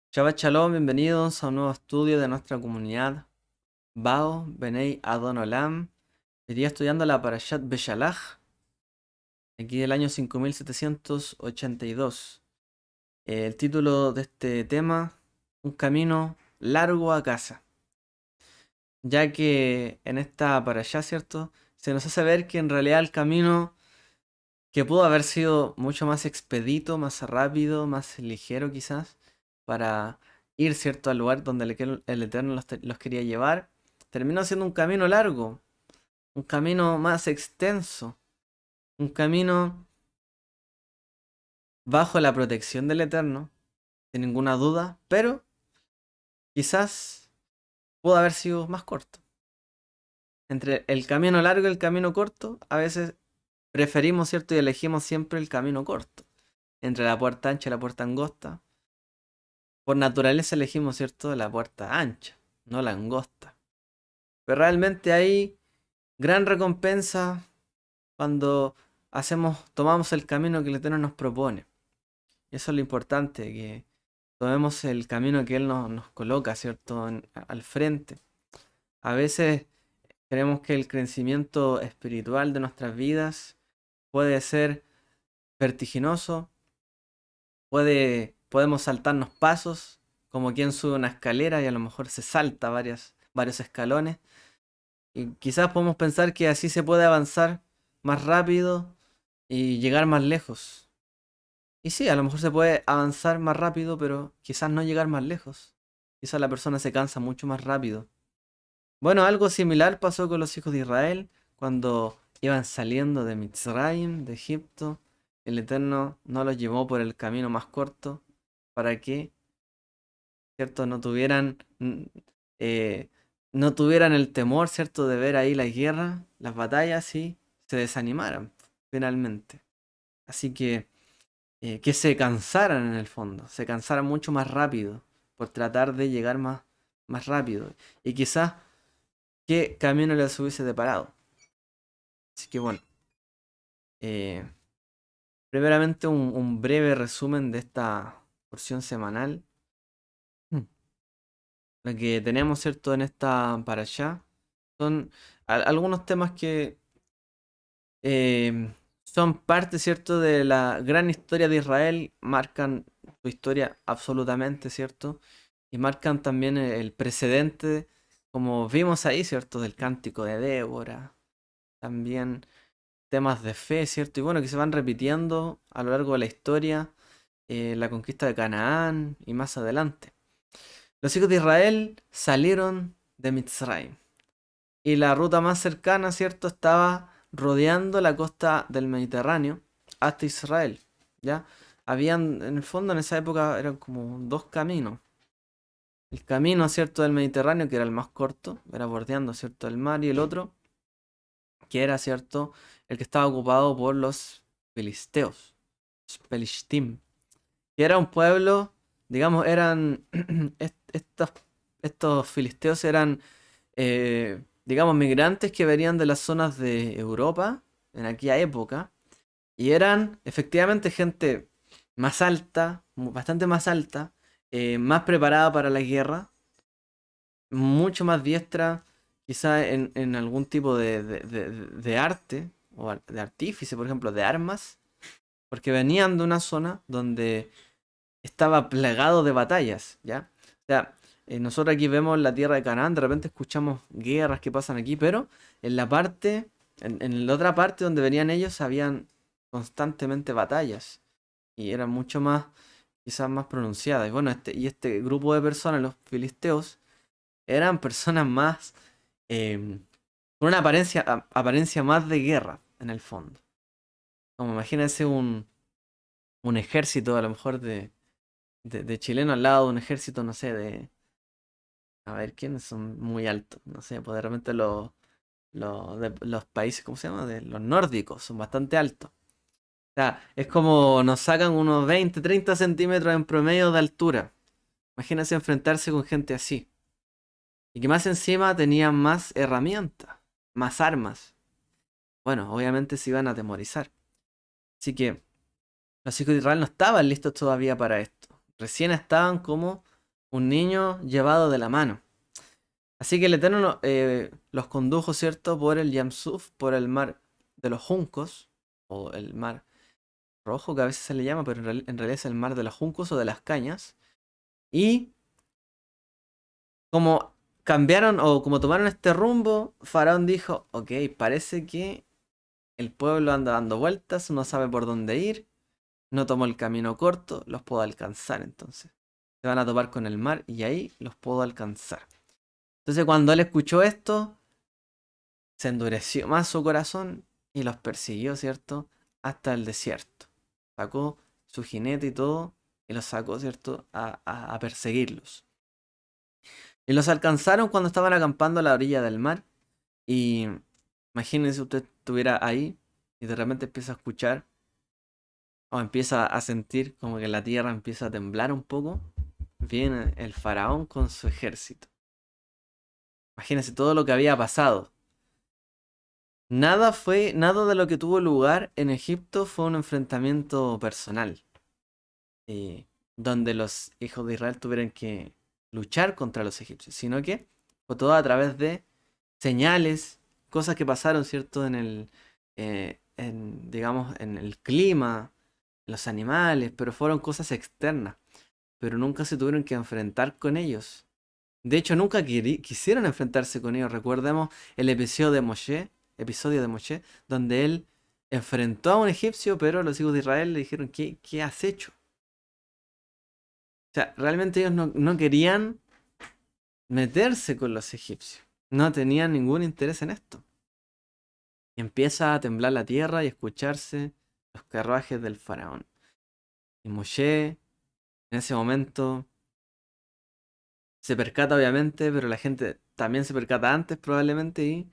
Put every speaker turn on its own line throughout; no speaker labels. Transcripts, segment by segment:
Shabbat Shalom, bienvenidos a un nuevo estudio de nuestra comunidad Bao Benei Adon Olam. Hoy día estudiando la Parashat Beshalach, aquí del año 5782. El título de este tema, un camino largo a casa. Ya que en esta Parashat, ¿cierto? Se nos hace ver que en realidad el camino que pudo haber sido mucho más expedito, más rápido, más ligero quizás, para ir, ¿cierto?, al lugar donde el Eterno los quería llevar, terminó siendo un camino largo, un camino más extenso, un camino bajo la protección del Eterno, sin ninguna duda, pero quizás pudo haber sido más corto. Entre el camino largo y el camino corto, a veces preferimos, ¿cierto?, y elegimos siempre el camino corto. Entre la puerta ancha y la puerta angosta, por naturaleza elegimos, ¿cierto?, la puerta ancha, no la angosta. Pero realmente hay gran recompensa cuando tomamos el camino que el Eterno nos propone. Y eso es lo importante, que tomemos el camino que Él nos coloca, ¿cierto?, al frente. A veces creemos que el crecimiento espiritual de nuestras vidas puede ser vertiginoso, podemos saltarnos pasos, como quien sube una escalera y a lo mejor se salta varios escalones. Y quizás podemos pensar que así se puede avanzar más rápido y llegar más lejos. Y sí, a lo mejor se puede avanzar más rápido, pero quizás no llegar más lejos. Quizás la persona se cansa mucho más rápido. Bueno, algo similar pasó con los hijos de Israel cuando iban saliendo de Mitzrayim, de Egipto. El Eterno no los llevó por el camino más corto para que, ¿cierto?, eh, no tuvieran el temor, ¿cierto?, de ver ahí la guerra, las batallas y se desanimaran finalmente. Así que se cansaran en el fondo, se cansaran mucho más rápido por tratar de llegar más rápido. Y quizás qué camino les hubiese deparado. Así que bueno, eh, primeramente un breve resumen de esta porción semanal. Mm. Lo que tenemos, ¿cierto?, en esta para allá son algunos temas que son parte, ¿cierto?, de la gran historia de Israel, marcan su historia absolutamente, ¿cierto? Y marcan también el precedente, como vimos ahí, ¿cierto?, del cántico de Débora, también temas de fe, ¿cierto? Y bueno, que se van repitiendo a lo largo de la historia, la conquista de Canaán y más adelante. Los hijos de Israel salieron de Mitzrayim. Y la ruta más cercana, ¿cierto?, estaba rodeando la costa del Mediterráneo hasta Israel, ¿ya? Habían, en el fondo, en esa época eran como dos caminos. El camino, ¿cierto?, del Mediterráneo, que era el más corto, era bordeando, ¿cierto?, el mar, y el otro, que era, ¿cierto?, el que estaba ocupado por los filisteos, los Pelishtim, que era un pueblo, digamos, eran, estos filisteos eran digamos, migrantes que venían de las zonas de Europa en aquella época y eran efectivamente gente más alta, bastante más alta, más preparada para la guerra, mucho más diestra, quizá en algún tipo de arte o de artífice, por ejemplo, de armas, porque venían de una zona donde estaba plagado de batallas, ¿ya? O sea, nosotros aquí vemos la tierra de Canaán, de repente escuchamos guerras que pasan aquí, pero en la parte, en la otra parte donde venían ellos, habían constantemente batallas y eran mucho más, quizás más pronunciadas. Y bueno, este grupo de personas, los filisteos, eran personas más, con una apariencia más de guerra, en el fondo. Como imagínense un ejército, a lo mejor de chileno al lado de un ejército, no sé, a ver, ¿quiénes son muy altos? No sé, pues de repente de los países, ¿cómo se llama? De los nórdicos, son bastante altos. O sea, es como nos sacan unos 20, 30 centímetros en promedio de altura. Imagínense enfrentarse con gente así. Y que más encima tenían más herramientas, más armas. Bueno, obviamente se iban a atemorizar. Así que los hijos de Israel no estaban listos todavía para esto. Recién estaban como un niño llevado de la mano. Así que el Eterno los condujo, ¿cierto? Por el Yamsuf, por el mar de los juncos, o el mar rojo, que a veces se le llama, pero en realidad es el mar de los juncos o de las cañas. Y como cambiaron o como tomaron este rumbo, Faraón dijo, ok, parece que el pueblo anda dando vueltas, no sabe por dónde ir, no tomó el camino corto, los puedo alcanzar entonces. Se van a topar con el mar y ahí los puedo alcanzar. Entonces cuando él escuchó esto, se endureció más su corazón y los persiguió, ¿cierto? Hasta el desierto. Sacó su jinete y todo y los sacó, ¿cierto? A perseguirlos. Y los alcanzaron cuando estaban acampando a la orilla del mar. Y imagínense usted estuviera ahí y de repente empieza a escuchar o empieza a sentir como que la tierra empieza a temblar un poco. Viene el faraón con su ejército. Imagínense todo lo que había pasado. Nada de lo que tuvo lugar en Egipto fue un enfrentamiento personal, eh, donde los hijos de Israel tuvieron que luchar contra los egipcios, sino que fue todo a través de señales, cosas que pasaron, ¿cierto? Digamos, en el clima, los animales, pero fueron cosas externas, pero nunca se tuvieron que enfrentar con ellos. De hecho, nunca quisieron enfrentarse con ellos. Recordemos el episodio de Moshe, donde él enfrentó a un egipcio, pero los hijos de Israel le dijeron, ¿qué has hecho? O sea, realmente ellos no querían meterse con los egipcios. No tenían ningún interés en esto. Y empieza a temblar la tierra y escucharse los carruajes del faraón. Y Moshe, en ese momento, se percata obviamente, pero la gente también se percata antes probablemente y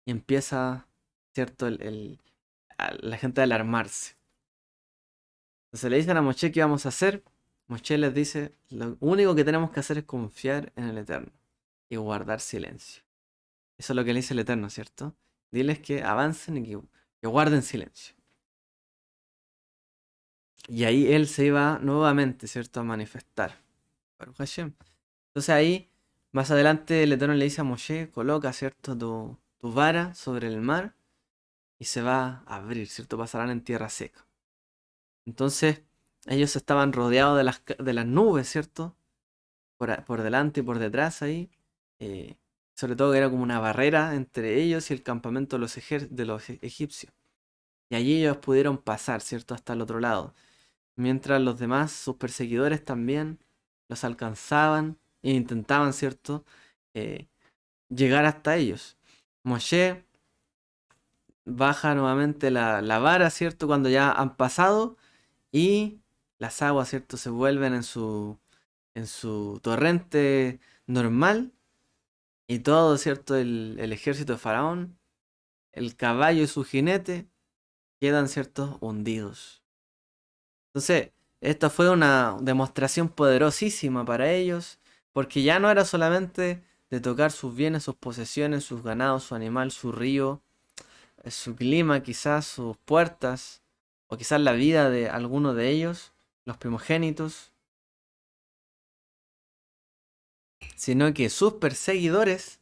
empieza, ¿cierto? La gente a alarmarse. Entonces le dicen a Moshe qué vamos a hacer. Moshe les dice, lo único que tenemos que hacer es confiar en el Eterno y guardar silencio. Eso es lo que le dice el Eterno, ¿cierto? Diles que avancen y que guarden silencio. Y ahí él se iba nuevamente, ¿cierto? A manifestar. Baruch Hashem. Entonces ahí, más adelante, el Eterno le dice a Moshe, coloca, ¿cierto? Tu vara sobre el mar y se va a abrir, ¿cierto? Pasarán en tierra seca. Entonces, ellos estaban rodeados de las nubes, ¿cierto? Por delante y por detrás ahí. eh, Sobre todo que era como una barrera entre ellos y el campamento de los egipcios. Y allí ellos pudieron pasar, ¿cierto? Hasta el otro lado. Mientras los demás, sus perseguidores también, los alcanzaban e intentaban, ¿cierto? Eh, Llegar hasta ellos. Moshe baja nuevamente la vara, ¿cierto? Cuando ya han pasado y las aguas, ¿cierto? Se vuelven en su torrente normal y todo, ¿cierto? El ejército de Faraón, el caballo y su jinete quedan, ¿cierto? Hundidos. Entonces, esta fue una demostración poderosísima para ellos, porque ya no era solamente de tocar sus bienes, sus posesiones, sus ganados, su animal, su río, su clima, quizás sus puertas, o quizás la vida de alguno de ellos, los primogénitos, sino que sus perseguidores,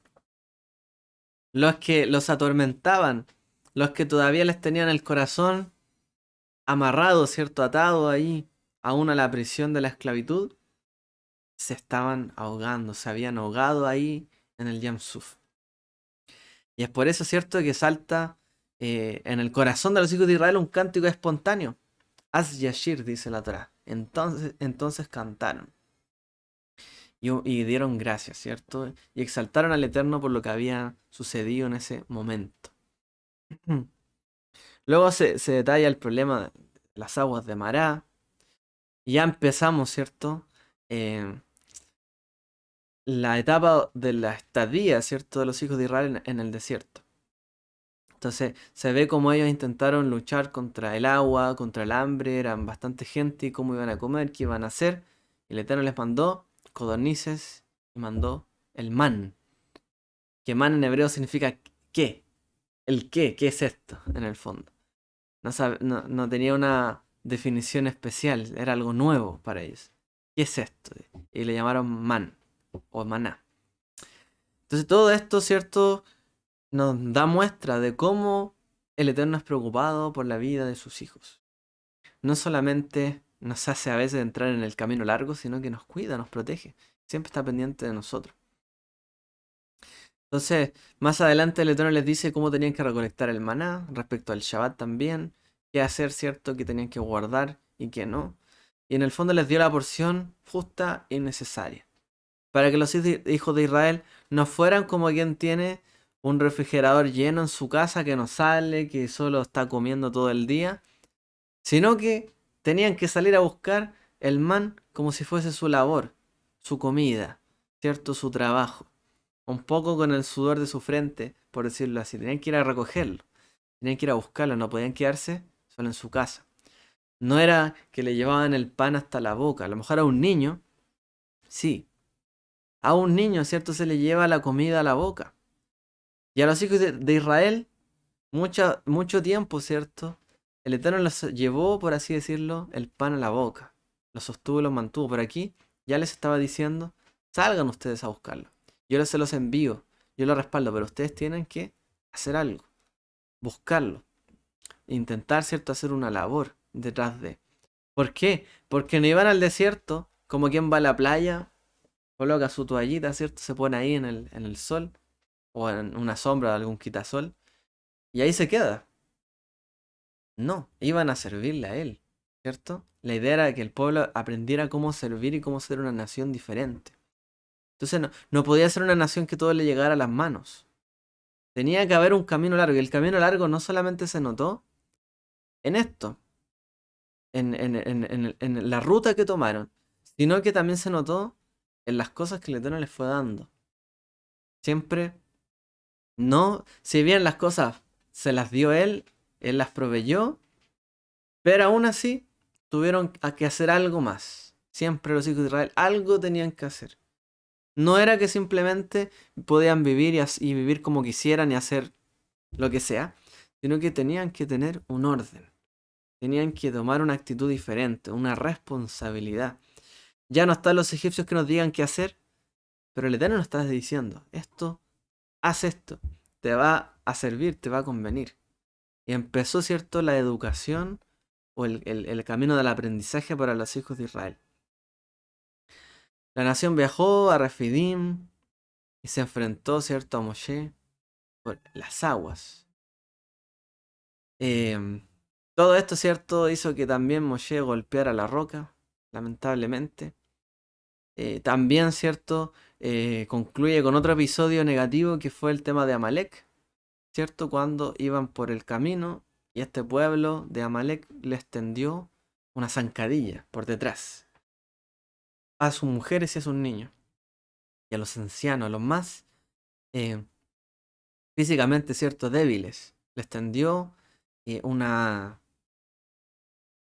los que los atormentaban, los que todavía les tenían el corazón amarrado, ¿cierto? Atado ahí, aún a la prisión de la esclavitud, se estaban ahogando, se habían ahogado ahí en el Yamsuf. Y es por eso, ¿cierto?, que salta en el corazón de los hijos de Israel un cántico espontáneo. Az Yashir, dice la Torah. Entonces cantaron. Y dieron gracias, ¿cierto? Y exaltaron al Eterno por lo que había sucedido en ese momento. Luego se detalla el problema de las aguas de Mará. Y ya empezamos, ¿cierto? La etapa de la estadía, ¿cierto? De los hijos de Israel en el desierto. Entonces se ve cómo ellos intentaron luchar contra el agua, contra el hambre, eran bastante gente y cómo iban a comer, qué iban a hacer. Y el Eterno les mandó codornices y mandó el man. Que man en hebreo significa qué. El qué es esto en el fondo. No tenía una definición especial, era algo nuevo para ellos. ¿qué es esto? Y le llamaron man o maná. Entonces todo esto, ¿cierto? Nos da muestra de cómo el Eterno es preocupado por la vida de sus hijos. No solamente nos hace a veces entrar en el camino largo, sino que nos cuida, nos protege. Siempre está pendiente de nosotros. Entonces, más adelante el Eterno les dice cómo tenían que recolectar el maná, respecto al Shabbat también, qué hacer, ¿cierto? Que tenían que guardar y qué no. Y en el fondo les dio la porción justa y necesaria. Para que los hijos de Israel no fueran como quien tiene un refrigerador lleno en su casa que no sale, que solo está comiendo todo el día, sino que tenían que salir a buscar el man como si fuese su labor, su comida, ¿cierto? Su trabajo. Un poco con el sudor de su frente, por decirlo así. Tenían que ir a recogerlo, tenían que ir a buscarlo, no podían quedarse solo en su casa. No era que le llevaban el pan hasta la boca, a lo mejor a un niño, sí. A un niño, ¿cierto? Se le lleva la comida a la boca. Y a los hijos de Israel, mucho tiempo, ¿cierto? El Eterno los llevó, por así decirlo, el pan a la boca. Los sostuvo y los mantuvo. Por aquí ya les estaba diciendo, salgan ustedes a buscarlo. Yo se los envío, yo los respaldo, pero ustedes tienen que hacer algo, buscarlo. Intentar, ¿cierto? Hacer una labor detrás de. ¿Por qué? Porque no iban al desierto, como quien va a la playa, coloca su toallita, ¿cierto? Se pone ahí en el sol, o en una sombra de algún quitasol, y ahí se queda. No, iban a servirle a él, ¿cierto? La idea era que el pueblo aprendiera cómo servir y cómo ser una nación diferente. Entonces no podía ser una nación que todo le llegara a las manos. Tenía que haber un camino largo, y el camino largo no solamente se notó en esto, en la ruta que tomaron, sino que también se notó en las cosas que el Eterno les fue dando. Siempre, no, si bien las cosas se las dio él las proveyó, pero aún así tuvieron que hacer algo más. Siempre los hijos de Israel algo tenían que hacer. No era que simplemente podían vivir y vivir como quisieran y hacer lo que sea, sino que tenían que tener un orden. Tenían que tomar una actitud diferente, una responsabilidad. Ya no están los egipcios que nos digan qué hacer, pero el Eterno nos está diciendo, haz esto, te va a servir, te va a convenir. Y empezó, ¿cierto?, la educación o el camino del aprendizaje para los hijos de Israel. La nación viajó a Refidim y se enfrentó, ¿cierto?, a Moshe por las aguas. Todo esto, ¿cierto?, hizo que también Moshe golpeara la roca, lamentablemente. También, ¿cierto?, concluye con otro episodio negativo que fue el tema de Amalek, ¿cierto? Cuando iban por el camino y este pueblo de Amalek les tendió una zancadilla por detrás a sus mujeres y a sus niños y a los ancianos, a los más eh, físicamente, ¿cierto?, débiles. Les tendió una,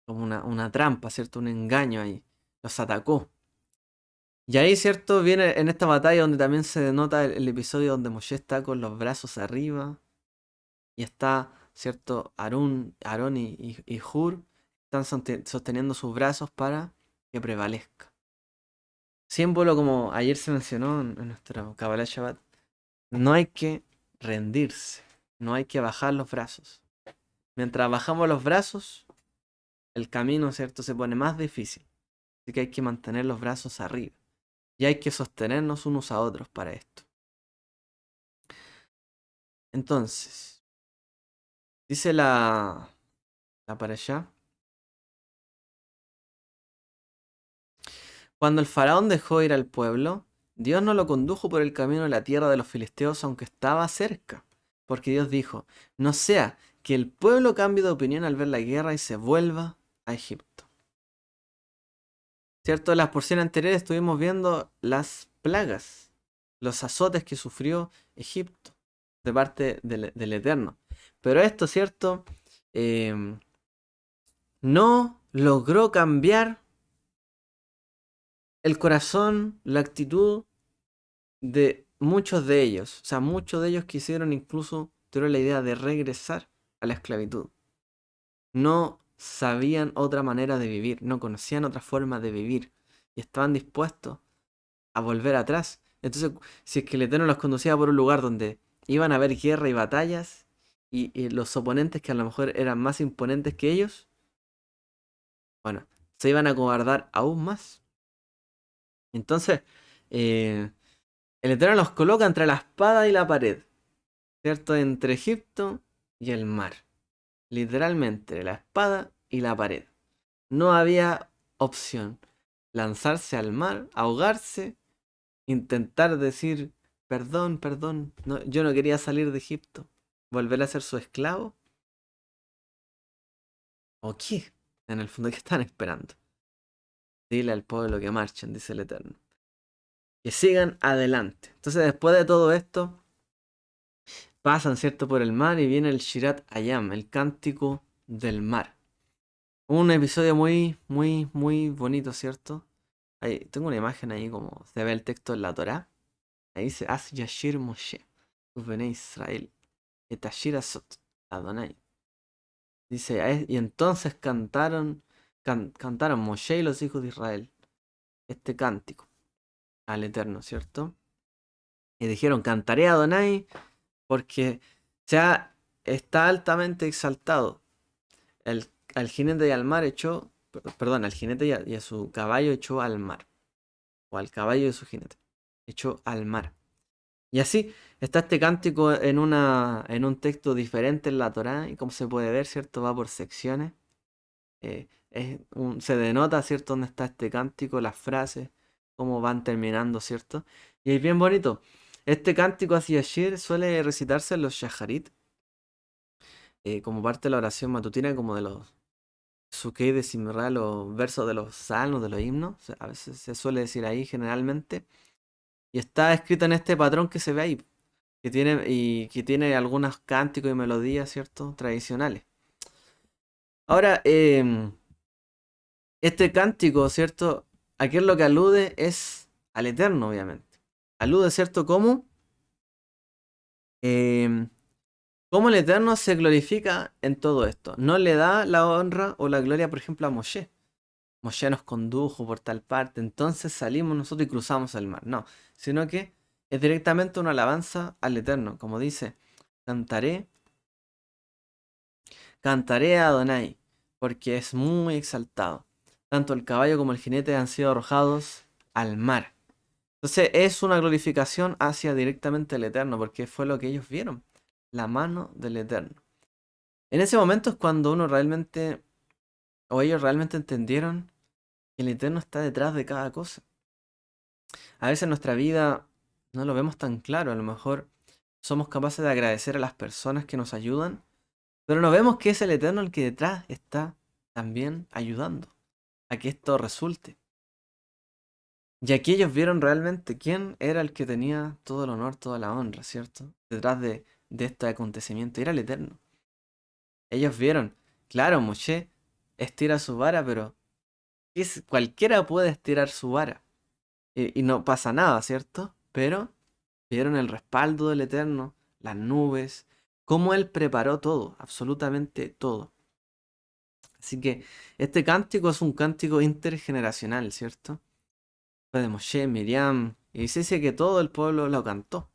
como una trampa, ¿cierto? Un engaño ahí. Los atacó. Y ahí, ¿cierto? Viene en esta batalla donde también se denota el episodio donde Moshe está con los brazos arriba y está, ¿cierto? Aarón y Hur están sosteniendo sus brazos para que prevalezca. Símbolo, como ayer se mencionó en nuestro Kabbalah Shabbat, no hay que rendirse, no hay que bajar los brazos. Mientras bajamos los brazos, el camino, ¿cierto?, se pone más difícil. Así que hay que mantener los brazos arriba. Y hay que sostenernos unos a otros para esto. Entonces, dice la parashá. Cuando el faraón dejó ir al pueblo, Dios no lo condujo por el camino de la tierra de los filisteos, aunque estaba cerca. Porque Dios dijo, no sea que el pueblo cambie de opinión al ver la guerra y se vuelva a Egipto. ¿Cierto? En las porciones anteriores estuvimos viendo las plagas, los azotes que sufrió Egipto de parte del Eterno. Pero esto, ¿cierto? No logró cambiar el corazón, la actitud de muchos de ellos. O sea, muchos de ellos quisieron incluso, tuvieron la idea de regresar a la esclavitud. No sabían otra manera de vivir, no conocían otra forma de vivir. y estaban dispuestos a volver atrás. Entonces, si es que el Eterno los conducía por un lugar donde iban a haber guerra y batallas, y los oponentes que a lo mejor eran más imponentes que ellos, bueno, se iban a acobardar aún más. Entonces, eh, el Eterno los coloca entre la espada y la pared, ¿cierto? Entre Egipto y el mar. Literalmente, la espada y la pared. No había opción. Lanzarse al mar, ahogarse, intentar decir, perdón, perdón, no, yo no quería salir de Egipto, volver a ser su esclavo. ¿O qué? En el fondo, ¿qué están esperando? Dile al pueblo que marchen, dice el Eterno. Que sigan adelante. Entonces, después de todo esto, pasan, ¿cierto?, por el mar y viene el Shirat Hayam, el cántico del mar. Un episodio muy, muy, muy bonito, ¿cierto? Ahí, tengo una imagen ahí como se ve el texto en la Torá. Ahí dice, Az Yashir Moshe, Ubene Israel, Etashir Asot, Adonai. Dice, y entonces cantaron Moshe y los hijos de Israel este cántico al Eterno, ¿cierto? Y dijeron, cantaré a Adonai porque está altamente exaltado. Al jinete y al mar echó, perdón, al jinete y a su caballo echó al mar. O al caballo de su jinete. Echó al mar. Y así está este cántico en un texto diferente en la Torá. Y como se puede ver, ¿cierto? Va por secciones. Se denota, ¿cierto? Dónde está este cántico, las frases, cómo van terminando, ¿cierto? Y es bien bonito. Este cántico hacia Yashir suele recitarse en los Shaharit, como parte de la oración matutina, como de los Sukkei de Simra, los versos de los salmos, de los himnos. O sea, a veces se suele decir ahí generalmente. Y está escrito en este patrón que se ve ahí, que tiene algunos cánticos y melodías, ¿cierto? Tradicionales. Ahora, este cántico, ¿cierto? ¿A qué es lo que alude? Es al Eterno, obviamente. Alude, ¿cierto? Em, cómo el Eterno se glorifica en todo esto. No le da la honra o la gloria, por ejemplo, a Moshe. Moshe nos condujo por tal parte, entonces salimos nosotros y cruzamos el mar. No, sino que es directamente una alabanza al Eterno. Como dice, cantaré, cantaré a Adonai, porque es muy exaltado. Tanto el caballo como el jinete han sido arrojados al mar. Entonces es una glorificación hacia directamente el Eterno, porque fue lo que ellos vieron, la mano del Eterno. En ese momento es cuando uno realmente, o ellos realmente entendieron que el Eterno está detrás de cada cosa. A veces en nuestra vida no lo vemos tan claro, a lo mejor somos capaces de agradecer a las personas que nos ayudan, pero no vemos que es el Eterno el que detrás está también ayudando a que esto resulte. Y aquí ellos vieron realmente quién era el que tenía todo el honor, toda la honra, ¿cierto? Detrás de este acontecimiento. Era el Eterno. Ellos vieron, claro, Moshe estira su vara, pero cualquiera puede estirar su vara. Y no pasa nada, ¿cierto? Pero vieron el respaldo del Eterno, las nubes, cómo Él preparó todo, absolutamente todo. Así que este cántico es un cántico intergeneracional, ¿cierto? Fue de Moshe, Miriam, y se dice que todo el pueblo lo cantó.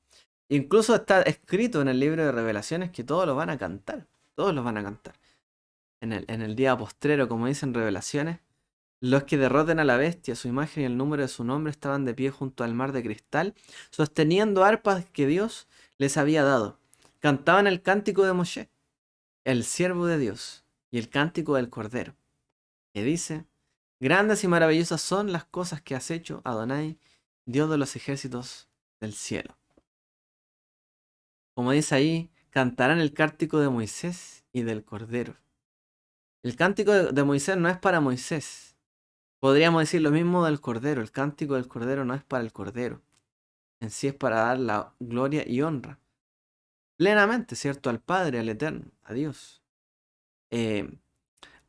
Incluso está escrito en el libro de Revelaciones que todos lo van a cantar, todos los van a cantar. En el día postrero, como dicen Revelaciones, los que derroten a la bestia, su imagen y el número de su nombre estaban de pie junto al mar de cristal, sosteniendo arpas que Dios les había dado. Cantaban el cántico de Moshe, el siervo de Dios, y el cántico del Cordero, que dice: Grandes y maravillosas son las cosas que has hecho, Adonai, Dios de los ejércitos del cielo. Como dice ahí, cantarán el cántico de Moisés y del Cordero. El cántico de Moisés no es para Moisés. Podríamos decir lo mismo del Cordero. El cántico del Cordero no es para el Cordero. En sí es para dar la gloria y honra. Plenamente, ¿cierto? Al Padre, al Eterno, a Dios.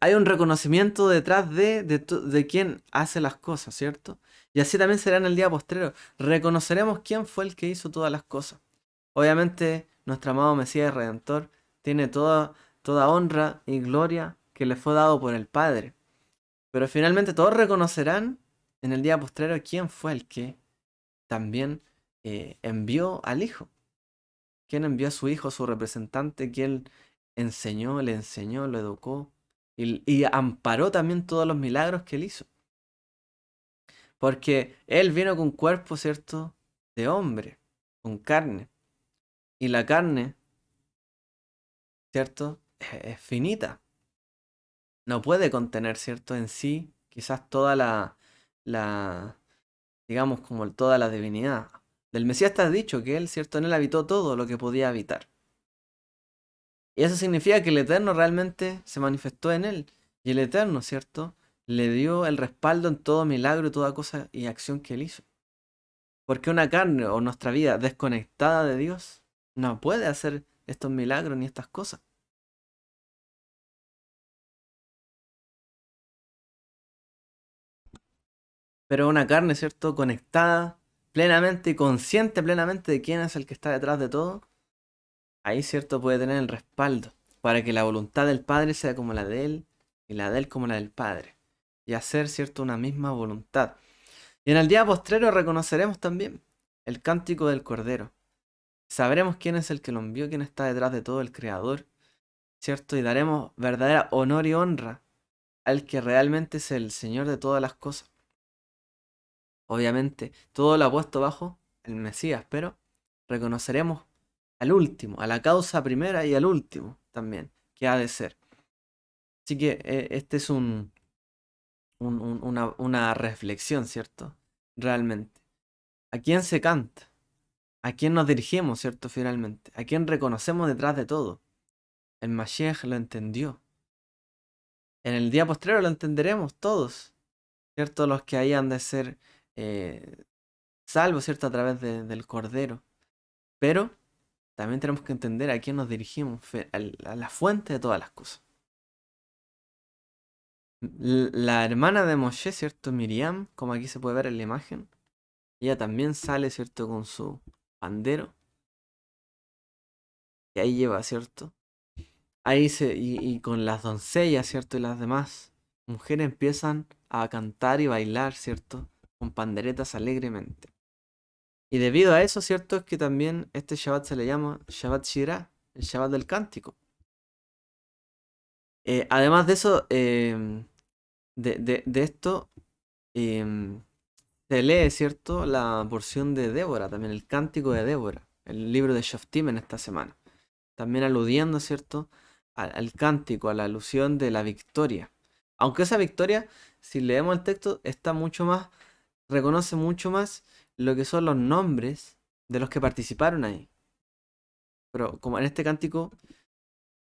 Hay un reconocimiento detrás de quién hace las cosas, ¿cierto? Y así también será en el día postrero. Reconoceremos quién fue el que hizo todas las cosas. Obviamente, nuestro amado Mesías Redentor tiene toda honra y gloria que le fue dado por el Padre. Pero finalmente todos reconocerán en el día postrero, ¿quién fue el que también envió al Hijo? ¿Quién envió a su Hijo, su representante, que él le enseñó, lo educó y amparó también todos los milagros que él hizo? Porque él vino con cuerpo, ¿cierto? De hombre, con carne. Y la carne, ¿cierto? Es finita. No puede contener, ¿cierto? En sí, quizás toda la, digamos, como toda la divinidad. Del Mesías está dicho que él, ¿cierto? En él habitó todo lo que podía habitar. Y eso significa que el Eterno realmente se manifestó en él. Y el Eterno, ¿cierto? Le dio el respaldo en todo milagro y toda cosa y acción que él hizo. Porque una carne o nuestra vida desconectada de Dios no puede hacer estos milagros ni estas cosas. Pero una carne, ¿cierto? Conectada plenamente y consciente plenamente de quién es el que está detrás de todo, ahí, ¿cierto? Puede tener el respaldo para que la voluntad del Padre sea como la de Él y la de Él como la del Padre. Y hacer, ¿cierto? Una misma voluntad. Y en el día postrero reconoceremos también el cántico del Cordero. Sabremos quién es el que lo envió, quién está detrás de todo, el Creador, ¿cierto? Y daremos verdadera honor y honra al que realmente es el Señor de todas las cosas. Obviamente, todo lo ha puesto bajo el Mesías, pero reconoceremos al último, a la causa primera y al último también, que ha de ser. Así que este es una reflexión, ¿cierto? Realmente. ¿A quién se canta? ¿A quién nos dirigimos, ¿cierto? Finalmente. ¿A quién reconocemos detrás de todo? El Mashiach lo entendió. En el día postrero lo entenderemos todos, ¿cierto? Los que ahí han de ser eh, salvos, ¿cierto? A través del Cordero. Pero también tenemos que entender a quién nos dirigimos, a la fuente de todas las cosas. La hermana de Moshe, ¿cierto? Miriam, como aquí se puede ver en la imagen, ella también sale, ¿cierto? Con su pandero, y ahí lleva, ¿cierto? Y con las doncellas, ¿cierto? Y las demás mujeres empiezan a cantar y bailar, ¿cierto? Con panderetas alegremente. Y debido a eso, ¿cierto? Es que también este Shabbat se le llama Shabbat Shirah, el Shabbat del cántico. Además de eso, de esto, em, se lee, ¿cierto? La porción de Débora, también el cántico de Débora, el libro de Shoftim en esta semana. También aludiendo, ¿cierto? Al cántico, a la alusión de la victoria. Aunque esa victoria, si leemos el texto, está mucho más, reconoce mucho más lo que son los nombres de los que participaron ahí. Pero como en este cántico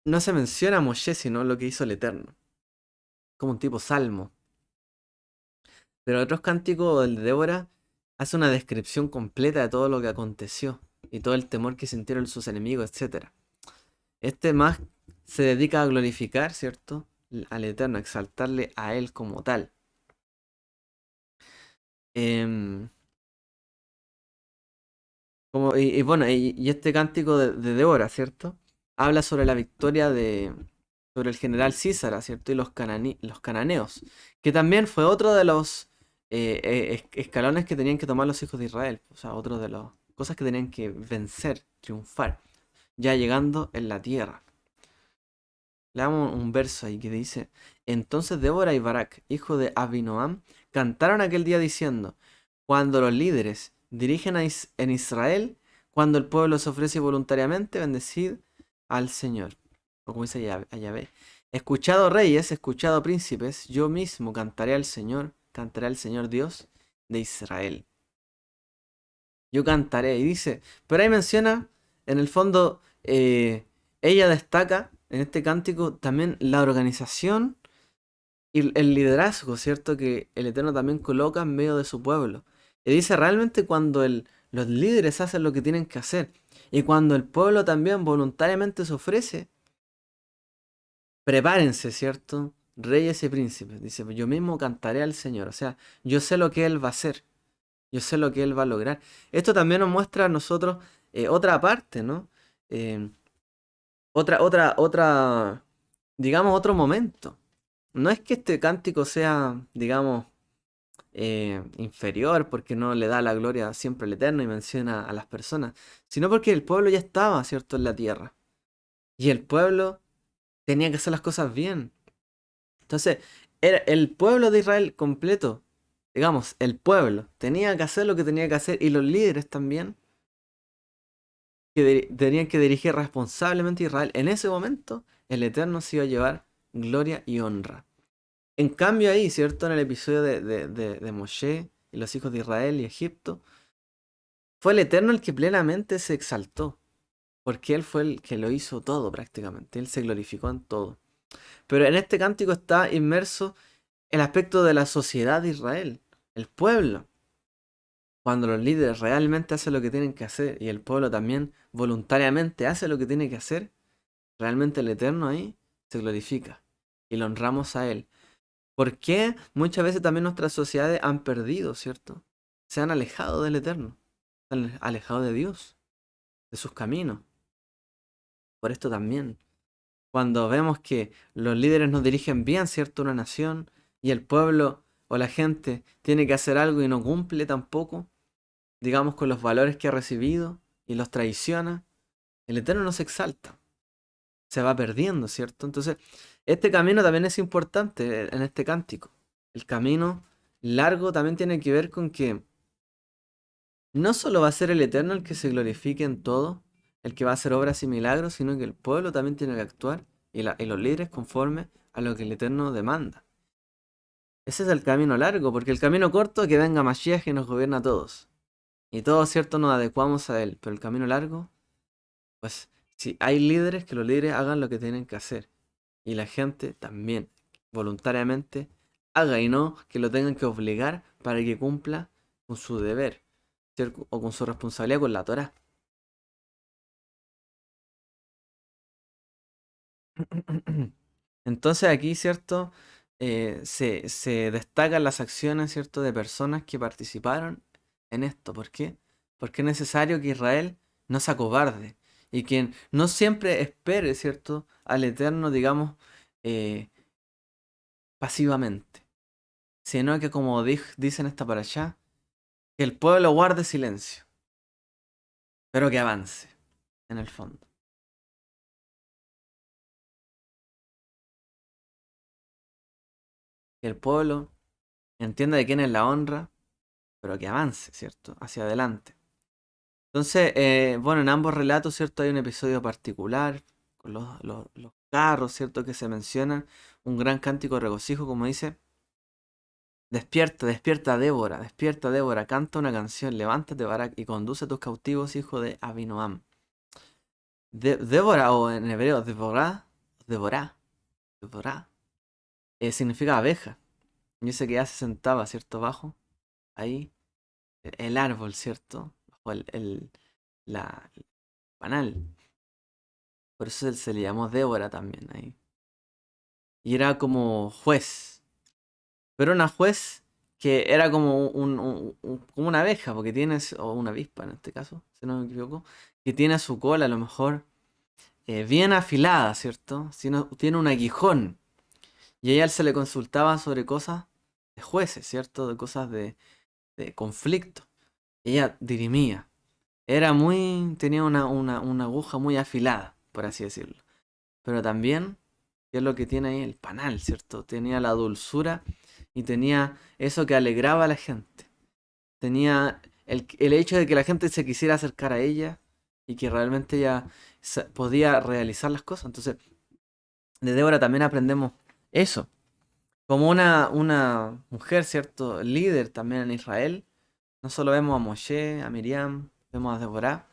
no se menciona a Moshe, sino lo que hizo el Eterno. Como un tipo salmo. Pero otros cánticos, el de Débora, hace una descripción completa de todo lo que aconteció y todo el temor que sintieron sus enemigos, etcétera. Este más se dedica a glorificar, ¿cierto? Al Eterno, a exaltarle a Él como tal. Em, y bueno, y este cántico de Débora, ¿cierto? Habla sobre la victoria sobre el general Císara, ¿cierto? Y los cananeos, que también fue otro de los escalones que tenían que tomar los hijos de Israel. O sea, otro de las cosas que tenían que vencer, triunfar, ya llegando en la tierra. Le damos un verso ahí que dice: Entonces Débora y Barak, hijo de Abinoam, cantaron aquel día diciendo: Cuando los líderes dirigen en Israel, cuando el pueblo se ofrece voluntariamente, bendecid al Señor. O como dice a Yahvé. Escuchado reyes, escuchado príncipes, yo mismo cantaré al Señor Dios de Israel. Yo cantaré. Y dice, pero ahí menciona, en el fondo, ella destaca en este cántico también la organización y el liderazgo, ¿cierto? Que el Eterno también coloca en medio de su pueblo. Y dice realmente cuando los líderes hacen lo que tienen que hacer y cuando el pueblo también voluntariamente se ofrece, prepárense, ¿cierto? Reyes y príncipes. Dice, yo mismo cantaré al Señor. O sea, yo sé lo que Él va a hacer. Yo sé lo que Él va a lograr. Esto también nos muestra a nosotros otra parte, ¿no? Eh, digamos, otro momento. No es que este cántico sea, digamos, inferior, porque no le da la gloria siempre al Eterno y menciona a las personas, sino porque el pueblo ya estaba, ¿cierto?, en la tierra. Y el pueblo tenía que hacer las cosas bien. Entonces, era el pueblo de Israel completo, digamos, el pueblo tenía que hacer lo que tenía que hacer y los líderes también que tenían que dirigir responsablemente a Israel. En ese momento, el Eterno se iba a llevar gloria y honra. En cambio ahí, ¿cierto? En el episodio de Moshe y los hijos de Israel y Egipto, fue el Eterno el que plenamente se exaltó, porque Él fue el que lo hizo todo prácticamente, Él se glorificó en todo. Pero en este cántico está inmerso el aspecto de la sociedad de Israel, el pueblo. Cuando los líderes realmente hacen lo que tienen que hacer y el pueblo también voluntariamente hace lo que tiene que hacer, realmente el Eterno ahí se glorifica y lo honramos a Él. ¿Por qué muchas veces también nuestras sociedades han perdido, ¿cierto? Se han alejado del Eterno, se han alejado de Dios, de sus caminos. Por esto también, cuando vemos que los líderes no dirigen bien, ¿cierto?, una nación y el pueblo o la gente tiene que hacer algo y no cumple tampoco, digamos, con los valores que ha recibido y los traiciona, el Eterno no se exalta, se va perdiendo, ¿cierto? Entonces, este camino también es importante en este cántico. El camino largo también tiene que ver con que no solo va a ser el Eterno el que se glorifique en todo, el que va a hacer obras y milagros, sino que el pueblo también tiene que actuar y los líderes conforme a lo que el Eterno demanda. Ese es el camino largo, porque el camino corto es que venga Mashiach y nos gobierna a todos. Y todos, ¿cierto?, nos adecuamos a él, pero el camino largo, pues si hay líderes, que los líderes hagan lo que tienen que hacer. Y la gente también, voluntariamente, haga y no que lo tengan que obligar para que cumpla con su deber, ¿cierto?, o con su responsabilidad con la Torá. Entonces aquí, ¿cierto? Se destacan las acciones, ¿cierto?, de personas que participaron en esto. ¿Por qué? Porque es necesario que Israel no se acobarde y que no siempre espere, ¿cierto?, al Eterno, digamos, eh, pasivamente, sino que como dicen esta para allá, que el pueblo guarde silencio, pero que avance, en el fondo. Que el pueblo entienda de quién es la honra, pero que avance, ¿cierto?, hacia adelante. Entonces, bueno, en ambos relatos, ¿cierto? Hay un episodio particular con los carros, ¿cierto?, que se mencionan. Un gran cántico de regocijo, como dice: Despierta, despierta, Débora, canta una canción, levántate, Barak, y conduce a tus cautivos, hijo de Abinoam. Débora, o en hebreo, Deborah, Deborah, significa abeja. Y ese que ya se sentaba, ¿cierto?, bajo, ahí, el árbol, ¿cierto? Bajo el panal. Por eso se le llamó Débora también ahí. Y era como juez. Pero una juez que era como como una abeja, porque tiene, o una avispa en este caso, si no me equivoco, que tiene su cola a lo mejor bien afilada, ¿cierto? Tiene un aguijón. Y a ella se le consultaba sobre cosas de jueces, ¿cierto? De cosas de conflicto. Ella dirimía. Tenía una aguja muy afilada, por así decirlo. Pero también, ¿qué es lo que tiene ahí? El panal, ¿cierto? Tenía la dulzura y tenía eso que alegraba a la gente. Tenía el hecho de que la gente se quisiera acercar a ella y que realmente ella podía realizar las cosas. Entonces, de Débora también aprendemos eso. Como una mujer, ¿cierto? Líder también en Israel. No solo vemos a Moshe, a Miriam, vemos a Débora.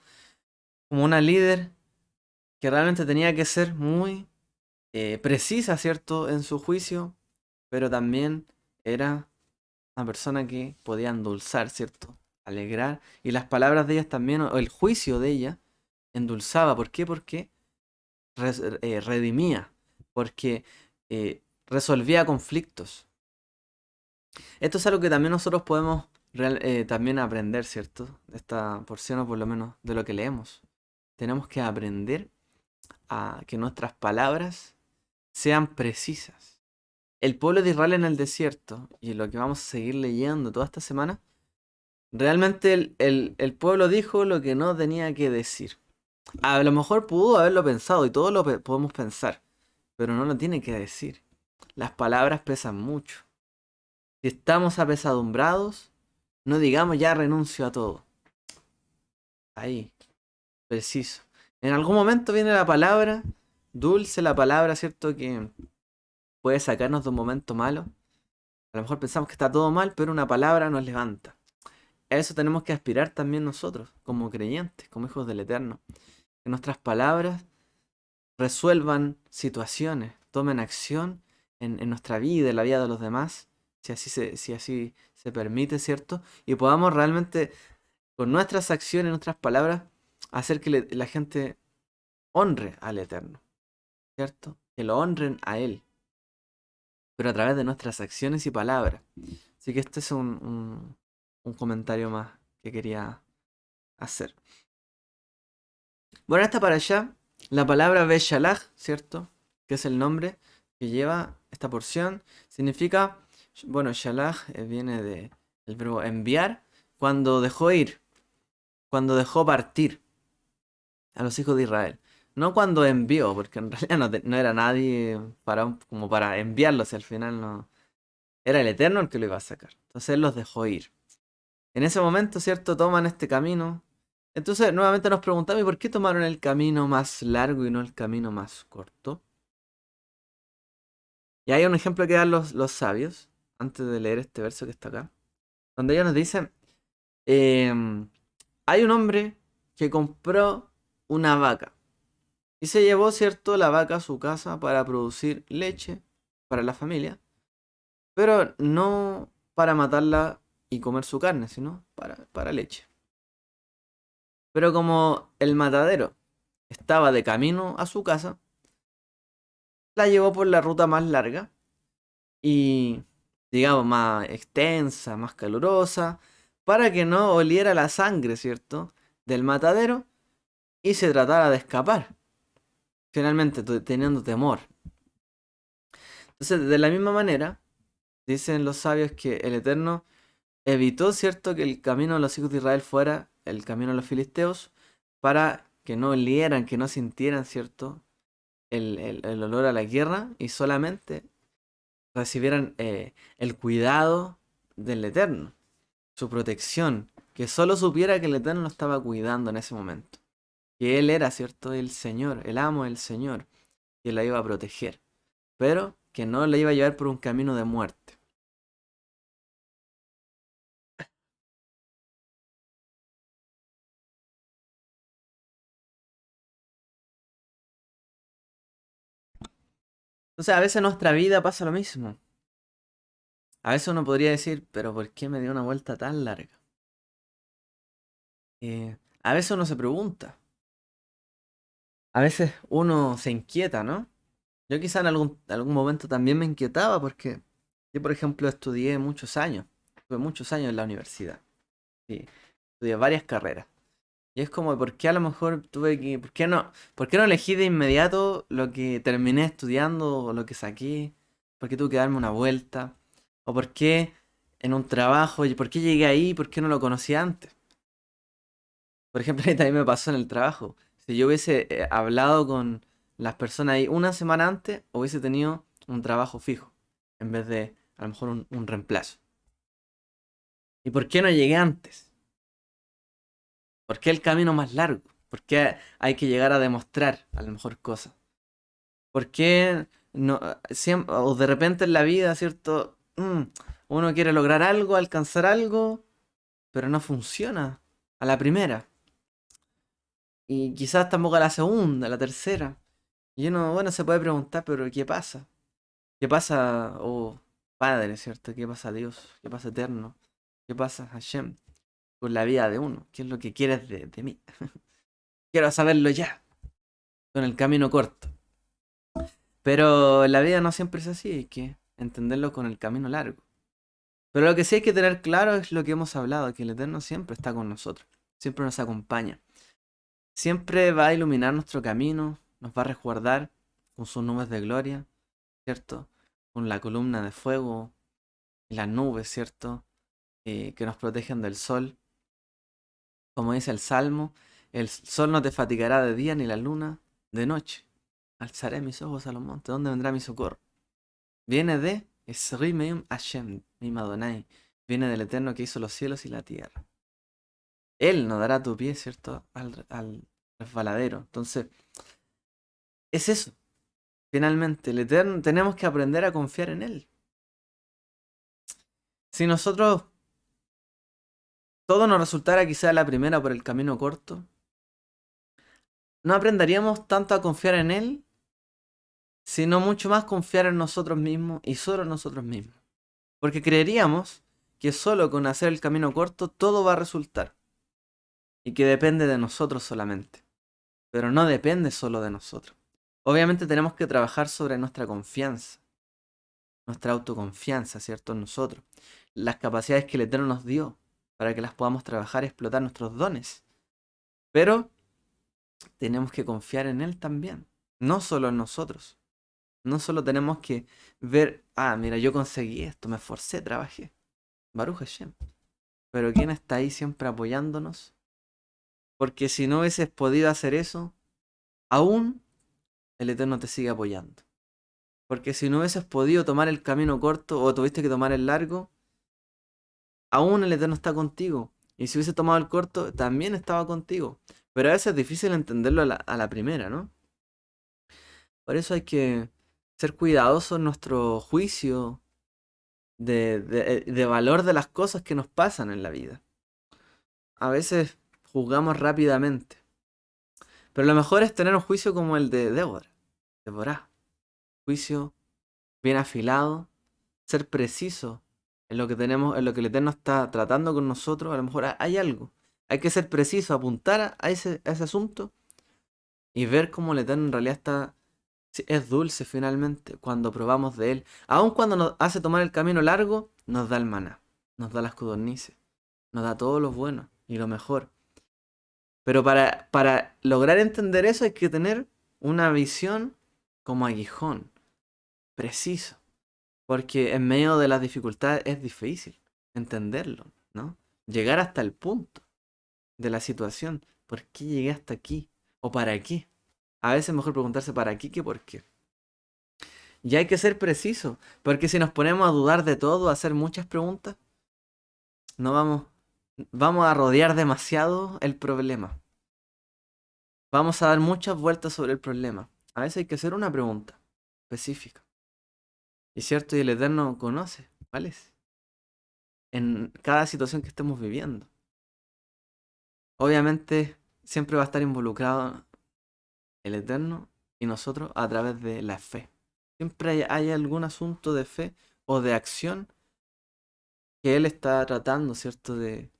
Como una líder que realmente tenía que ser muy precisa, ¿cierto?, en su juicio, pero también era una persona que podía endulzar, ¿cierto?, alegrar, y las palabras de ellas también, o el juicio de ella, endulzaba. ¿Por qué? Porque redimía, porque resolvía conflictos. Esto es algo que también nosotros podemos también aprender, ¿cierto?, de esta porción, o por lo menos de lo que leemos. Tenemos que aprender a que nuestras palabras sean precisas el pueblo de Israel en el desierto, y lo que vamos a seguir leyendo toda esta semana, realmente el pueblo dijo lo que no tenía que decir. A lo mejor pudo haberlo pensado y todos lo podemos pensar, pero no lo tiene que decir. Las palabras pesan mucho. Si estamos apesadumbrados, no digamos ya renuncio a todo. Ahí, preciso. En algún momento viene la palabra, dulce la palabra, ¿cierto? Que puede sacarnos de un momento malo. A lo mejor pensamos que está todo mal, pero una palabra nos levanta. A eso tenemos que aspirar también nosotros, como creyentes, como hijos del Eterno. Que nuestras palabras resuelvan situaciones, tomen acción en nuestra vida, en la vida de los demás, si así se permite, ¿cierto? Y podamos realmente, con nuestras acciones, nuestras palabras, hacer que la gente honre al Eterno, ¿cierto? Que lo honren a Él, pero a través de nuestras acciones y palabras. Así que este es un comentario más que quería hacer. Bueno, hasta para allá, la palabra Beshalach, ¿cierto? Que es el nombre que lleva esta porción, significa, bueno, Shalach viene del verbo enviar, cuando dejó ir, cuando dejó partir a los hijos de Israel. No cuando envió, porque en realidad no era nadie como para enviarlos, y al final no. Era el Eterno el que lo iba a sacar. Entonces él los dejó ir. En ese momento, ¿cierto? Toman este camino. Entonces, nuevamente nos preguntamos, ¿y por qué tomaron el camino más largo y no el camino más corto? Y hay un ejemplo que dan los sabios, antes de leer este verso que está acá, donde ellos nos dicen, hay un hombre que compró una vaca y se llevó, ¿cierto?, la vaca a su casa para producir leche para la familia, pero no para matarla y comer su carne, sino para leche. Pero como el matadero estaba de camino a su casa, la llevó por la ruta más larga y, digamos, más extensa, más calurosa, para que no oliera la sangre, ¿cierto?, del matadero y se tratara de escapar, finalmente teniendo temor. Entonces, de la misma manera, dicen los sabios que el Eterno evitó, ¿cierto?, que el camino de los hijos de Israel fuera el camino de los filisteos, para que no olieran, que no sintieran, ¿cierto?, el olor a la guerra y solamente recibieran el cuidado del Eterno, su protección, que solo supiera que el Eterno lo estaba cuidando en ese momento, que Él era, ¿cierto?, el Señor, el amo del Señor, que la iba a proteger, pero que no la iba a llevar por un camino de muerte. Entonces a veces en nuestra vida pasa lo mismo. A veces uno podría decir, pero ¿por qué me dio una vuelta tan larga? A veces uno se pregunta, a veces uno se inquieta, ¿no? Yo quizá en algún momento también me inquietaba porque yo, por ejemplo, estudié muchos años, tuve muchos años en la universidad, sí, estudié varias carreras. Y es como, ¿por qué a lo mejor por qué no elegí de inmediato lo que terminé estudiando o lo que saqué? ¿Por qué tuve que darme una vuelta? ¿O por qué en un trabajo, y por qué llegué ahí? ¿Por qué no lo conocí antes? Por ejemplo, ahí también me pasó en el trabajo. Si yo hubiese hablado con las personas ahí una semana antes, hubiese tenido un trabajo fijo, en vez de a lo mejor un reemplazo. ¿Y por qué no llegué antes? ¿Por qué el camino más largo? ¿Por qué hay que llegar a demostrar a lo mejor cosas? ¿Por qué no, siempre, o de repente en la vida, ¿cierto? Uno quiere lograr algo, alcanzar algo, pero no funciona a la primera. Y quizás tampoco a la segunda, a la tercera. Y uno, bueno, se puede preguntar, pero ¿qué pasa? ¿Qué pasa, oh Padre, ¿cierto? ¿Qué pasa Dios? ¿Qué pasa Eterno? ¿Qué pasa Hashem con la vida de uno? ¿Qué es lo que quieres de mí? Quiero saberlo ya, con el camino corto. Pero la vida no siempre es así, hay que entenderlo con el camino largo. Pero lo que sí hay que tener claro es lo que hemos hablado, que el Eterno siempre está con nosotros, siempre nos acompaña. Siempre va a iluminar nuestro camino, nos va a resguardar con sus nubes de gloria, ¿cierto? con la columna de fuego y las nubes, ¿cierto? Que nos protegen del sol. Como dice el Salmo, el sol no te fatigará de día ni la luna de noche. Alzaré mis ojos a los montes, ¿dónde vendrá mi socorro? Viene de Esri Meim Hashem, Mim Adonai. Viene del Eterno que hizo los cielos y la tierra. Él nos dará tu pie, ¿cierto? Al resbaladero. Entonces, es eso. Finalmente, el Eterno, tenemos que aprender a confiar en Él. Si nosotros todo nos resultara quizá la primera por el camino corto, no aprenderíamos tanto a confiar en Él, sino mucho más confiar en nosotros mismos y solo en nosotros mismos. Porque creeríamos que solo con hacer el camino corto todo va a resultar. Y que depende de nosotros solamente. Pero no depende solo de nosotros. Obviamente tenemos que trabajar sobre nuestra confianza, nuestra autoconfianza, ¿cierto? En nosotros. Las capacidades que el Eterno nos dio para que las podamos trabajar y explotar nuestros dones. Pero tenemos que confiar en Él también, no solo en nosotros. No solo tenemos que ver, mira, yo conseguí esto, me esforcé, trabajé. Baruch Hashem. Pero ¿quién está ahí siempre apoyándonos? Porque si no hubieses podido hacer eso, aún el Eterno te sigue apoyando. Porque si no hubieses podido tomar el camino corto o tuviste que tomar el largo, aún el Eterno está contigo. Y si hubiese tomado el corto, también estaba contigo. Pero a veces es difícil entenderlo a la primera, ¿no? Por eso hay que ser cuidadosos en nuestro juicio de valor de las cosas que nos pasan en la vida. A veces juzgamos rápidamente. Pero lo mejor es tener un juicio como el de Débora. Juicio bien afilado, ser preciso en lo que tenemos, en lo que el Eterno está tratando con nosotros. A lo mejor hay algo. Hay que ser preciso, apuntar a ese asunto y ver cómo el Eterno en realidad está. Sí, es dulce finalmente cuando probamos de Él. Aun cuando nos hace tomar el camino largo, nos da el maná, nos da las codornices, nos da todo lo bueno y lo mejor. Pero para lograr entender eso hay que tener una visión como aguijón, preciso. Porque en medio de las dificultades es difícil entenderlo, ¿no? Llegar hasta el punto de la situación. ¿Por qué llegué hasta aquí? ¿O para qué? A veces es mejor preguntarse para qué que por qué. Y hay que ser preciso, porque si nos ponemos a dudar de todo, a hacer muchas preguntas, no vamos a rodear demasiado el problema. Vamos a dar muchas vueltas sobre el problema. A veces hay que hacer una pregunta específica. Y cierto, y el Eterno conoce, ¿vale? En cada situación que estemos viviendo. Obviamente siempre va a estar involucrado el Eterno y nosotros a través de la fe. Siempre hay algún asunto de fe o de acción que Él está tratando, ¿cierto? De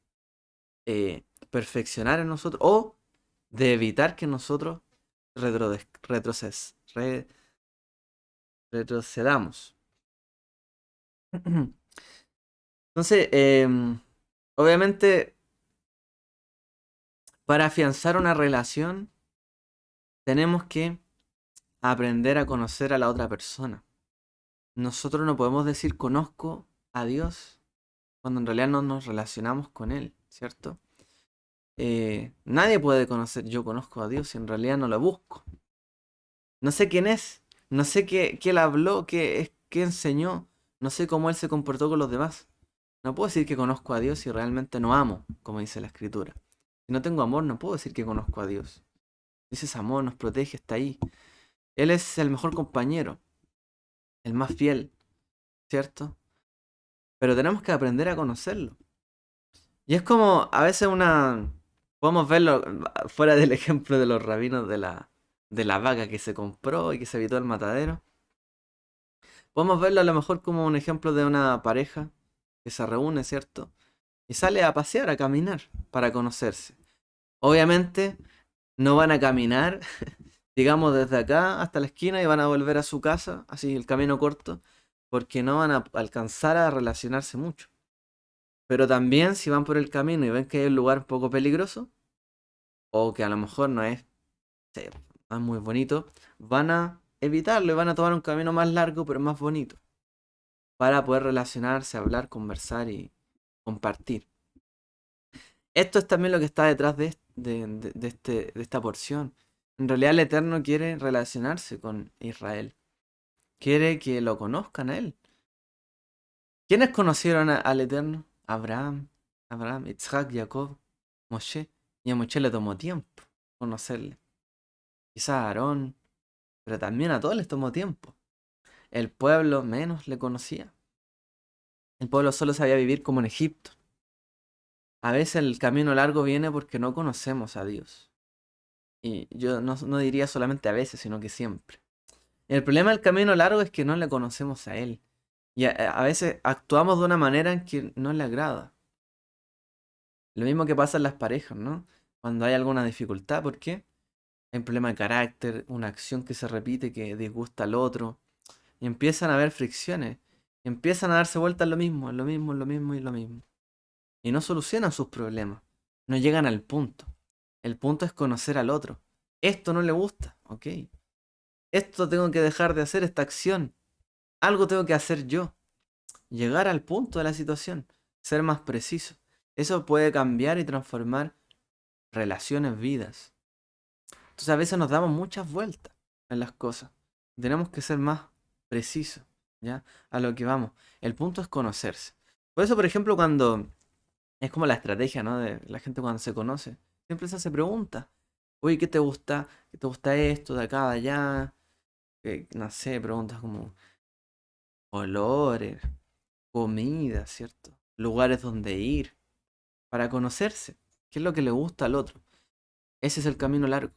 perfeccionar en nosotros o de evitar que nosotros re- retrocedamos. Entonces, obviamente, para afianzar una relación, tenemos que aprender a conocer a la otra persona. Nosotros no podemos decir conozco a Dios cuando en realidad no nos relacionamos con Él, ¿cierto? Nadie puede conocer yo conozco a Dios si en realidad no lo busco. No sé quién es, no sé qué él habló, qué enseñó, no sé cómo Él se comportó con los demás. No puedo decir que conozco a Dios si realmente no amo, como dice la Escritura. Si no tengo amor, no puedo decir que conozco a Dios. Dice es amor, nos protege, está ahí. Él es el mejor compañero, el más fiel, ¿cierto? Pero tenemos que aprender a conocerlo. Y es como, a veces podemos verlo fuera del ejemplo de los rabinos de la vaca que se compró y que se evitó el matadero. Podemos verlo a lo mejor como un ejemplo de una pareja que se reúne, ¿cierto? Y sale a pasear, a caminar, para conocerse. Obviamente, no van a caminar, digamos, desde acá hasta la esquina y van a volver a su casa, así el camino corto, porque no van a alcanzar a relacionarse mucho. Pero también si van por el camino y ven que hay un lugar un poco peligroso, o que a lo mejor no es, sí, no es muy bonito, van a evitarlo y van a tomar un camino más largo pero más bonito. para poder relacionarse, hablar, conversar y compartir. Esto es también lo que está detrás de esta porción. En realidad el Eterno quiere relacionarse con Israel. Quiere que lo conozcan a Él. ¿Quiénes conocieron al Eterno? Abraham, Isaac, Jacob, Moshe. Y a Moshe le tomó tiempo conocerle. Quizás a Aarón, pero también a todos les tomó tiempo. El pueblo menos le conocía. El pueblo solo sabía vivir como en Egipto. A veces el camino largo viene porque no conocemos a Dios. Y yo no diría solamente a veces, sino que siempre. El problema del camino largo es que no le conocemos a Él. Y a veces actuamos de una manera en que no le agrada. Lo mismo que pasa en las parejas, ¿no? Cuando hay alguna dificultad, ¿por qué? Hay un problema de carácter, una acción que se repite que disgusta al otro. Y empiezan a haber fricciones. Y empiezan a darse vueltas lo mismo, lo mismo, lo mismo y lo mismo. Y no solucionan sus problemas. No llegan al punto. El punto es conocer al otro. Esto no le gusta, ok. Esto tengo que dejar de hacer, esta acción. Algo tengo que hacer yo. Llegar al punto de la situación. Ser más preciso. Eso puede cambiar y transformar relaciones, vidas. Entonces a veces nos damos muchas vueltas en las cosas. Tenemos que ser más precisos, ¿ya? A lo que vamos. El punto es conocerse. Por eso, por ejemplo, cuando es como la estrategia, ¿no? De la gente cuando se conoce, siempre se hace preguntas. Oye, ¿qué te gusta? ¿Qué te gusta esto, de acá, de allá? No sé, preguntas como olores, comida, ¿cierto? Lugares donde ir, para conocerse. ¿Qué es lo que le gusta al otro? Ese es el camino largo,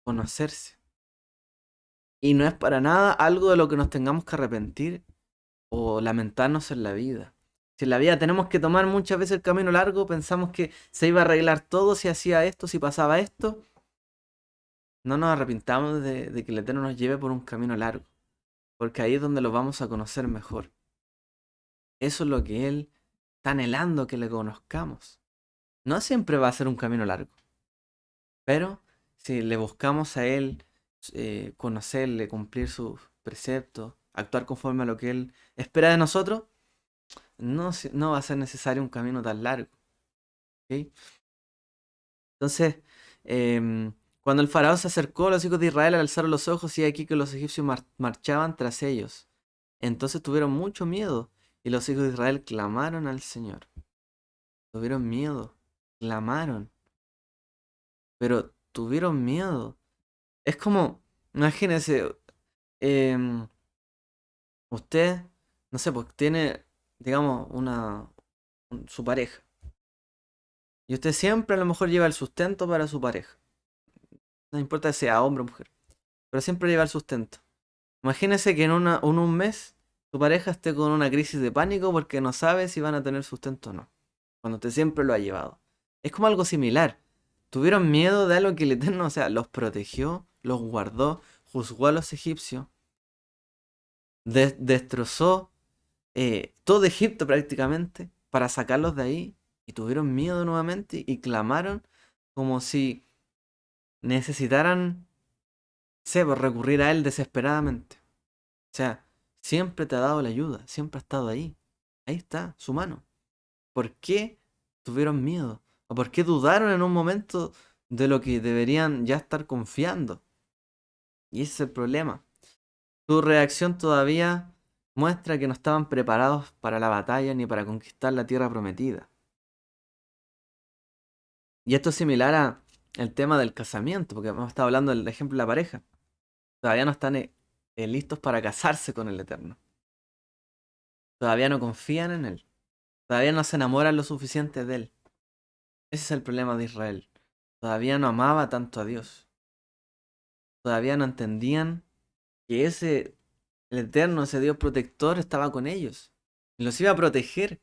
conocerse. Y no es para nada algo de lo que nos tengamos que arrepentir o lamentarnos en la vida. Si en la vida tenemos que tomar muchas veces el camino largo, pensamos que se iba a arreglar todo si hacía esto, si pasaba esto. No nos arrepintamos de que el Eterno nos lleve por un camino largo, porque ahí es donde lo vamos a conocer mejor. Eso es lo que Él está anhelando que le conozcamos. No siempre va a ser un camino largo, pero si le buscamos a Él, conocerle, cumplir sus preceptos, actuar conforme a lo que Él espera de nosotros, no va a ser necesario un camino tan largo. ¿Ok? Entonces, cuando el faraón se acercó, los hijos de Israel alzaron los ojos y aquí que los egipcios marchaban tras ellos. Entonces tuvieron mucho miedo y los hijos de Israel clamaron al Señor. Tuvieron miedo, clamaron, pero tuvieron miedo. Es como, imagínense, em, usted, no sé, pues tiene, digamos, su pareja. Y usted siempre a lo mejor lleva el sustento para su pareja. No importa si sea hombre o mujer, pero siempre lleva el sustento. Imagínese que en un mes tu pareja esté con una crisis de pánico porque no sabe si van a tener sustento o no. Cuando usted siempre lo ha llevado. Es como algo similar. Tuvieron miedo de algo que el Eterno, o sea, los protegió, los guardó, juzgó a los egipcios, destrozó todo Egipto prácticamente para sacarlos de ahí. Y tuvieron miedo nuevamente y clamaron como si necesitaran, sé, pues, recurrir a él desesperadamente. O sea, siempre te ha dado la ayuda, siempre ha estado ahí. Ahí está, su mano. ¿Por qué tuvieron miedo? ¿O por qué dudaron en un momento de lo que deberían ya estar confiando? Y ese es el problema. Su reacción todavía muestra que no estaban preparados para la batalla ni para conquistar la tierra prometida. Y esto es similar a el tema del casamiento, porque hemos estado hablando del ejemplo de la pareja. Todavía no están listos para casarse con el Eterno. Todavía no confían en Él. Todavía no se enamoran lo suficiente de Él. Ese es el problema de Israel. Todavía no amaba tanto a Dios. Todavía no entendían que el Eterno, ese Dios protector, estaba con ellos. Y los iba a proteger.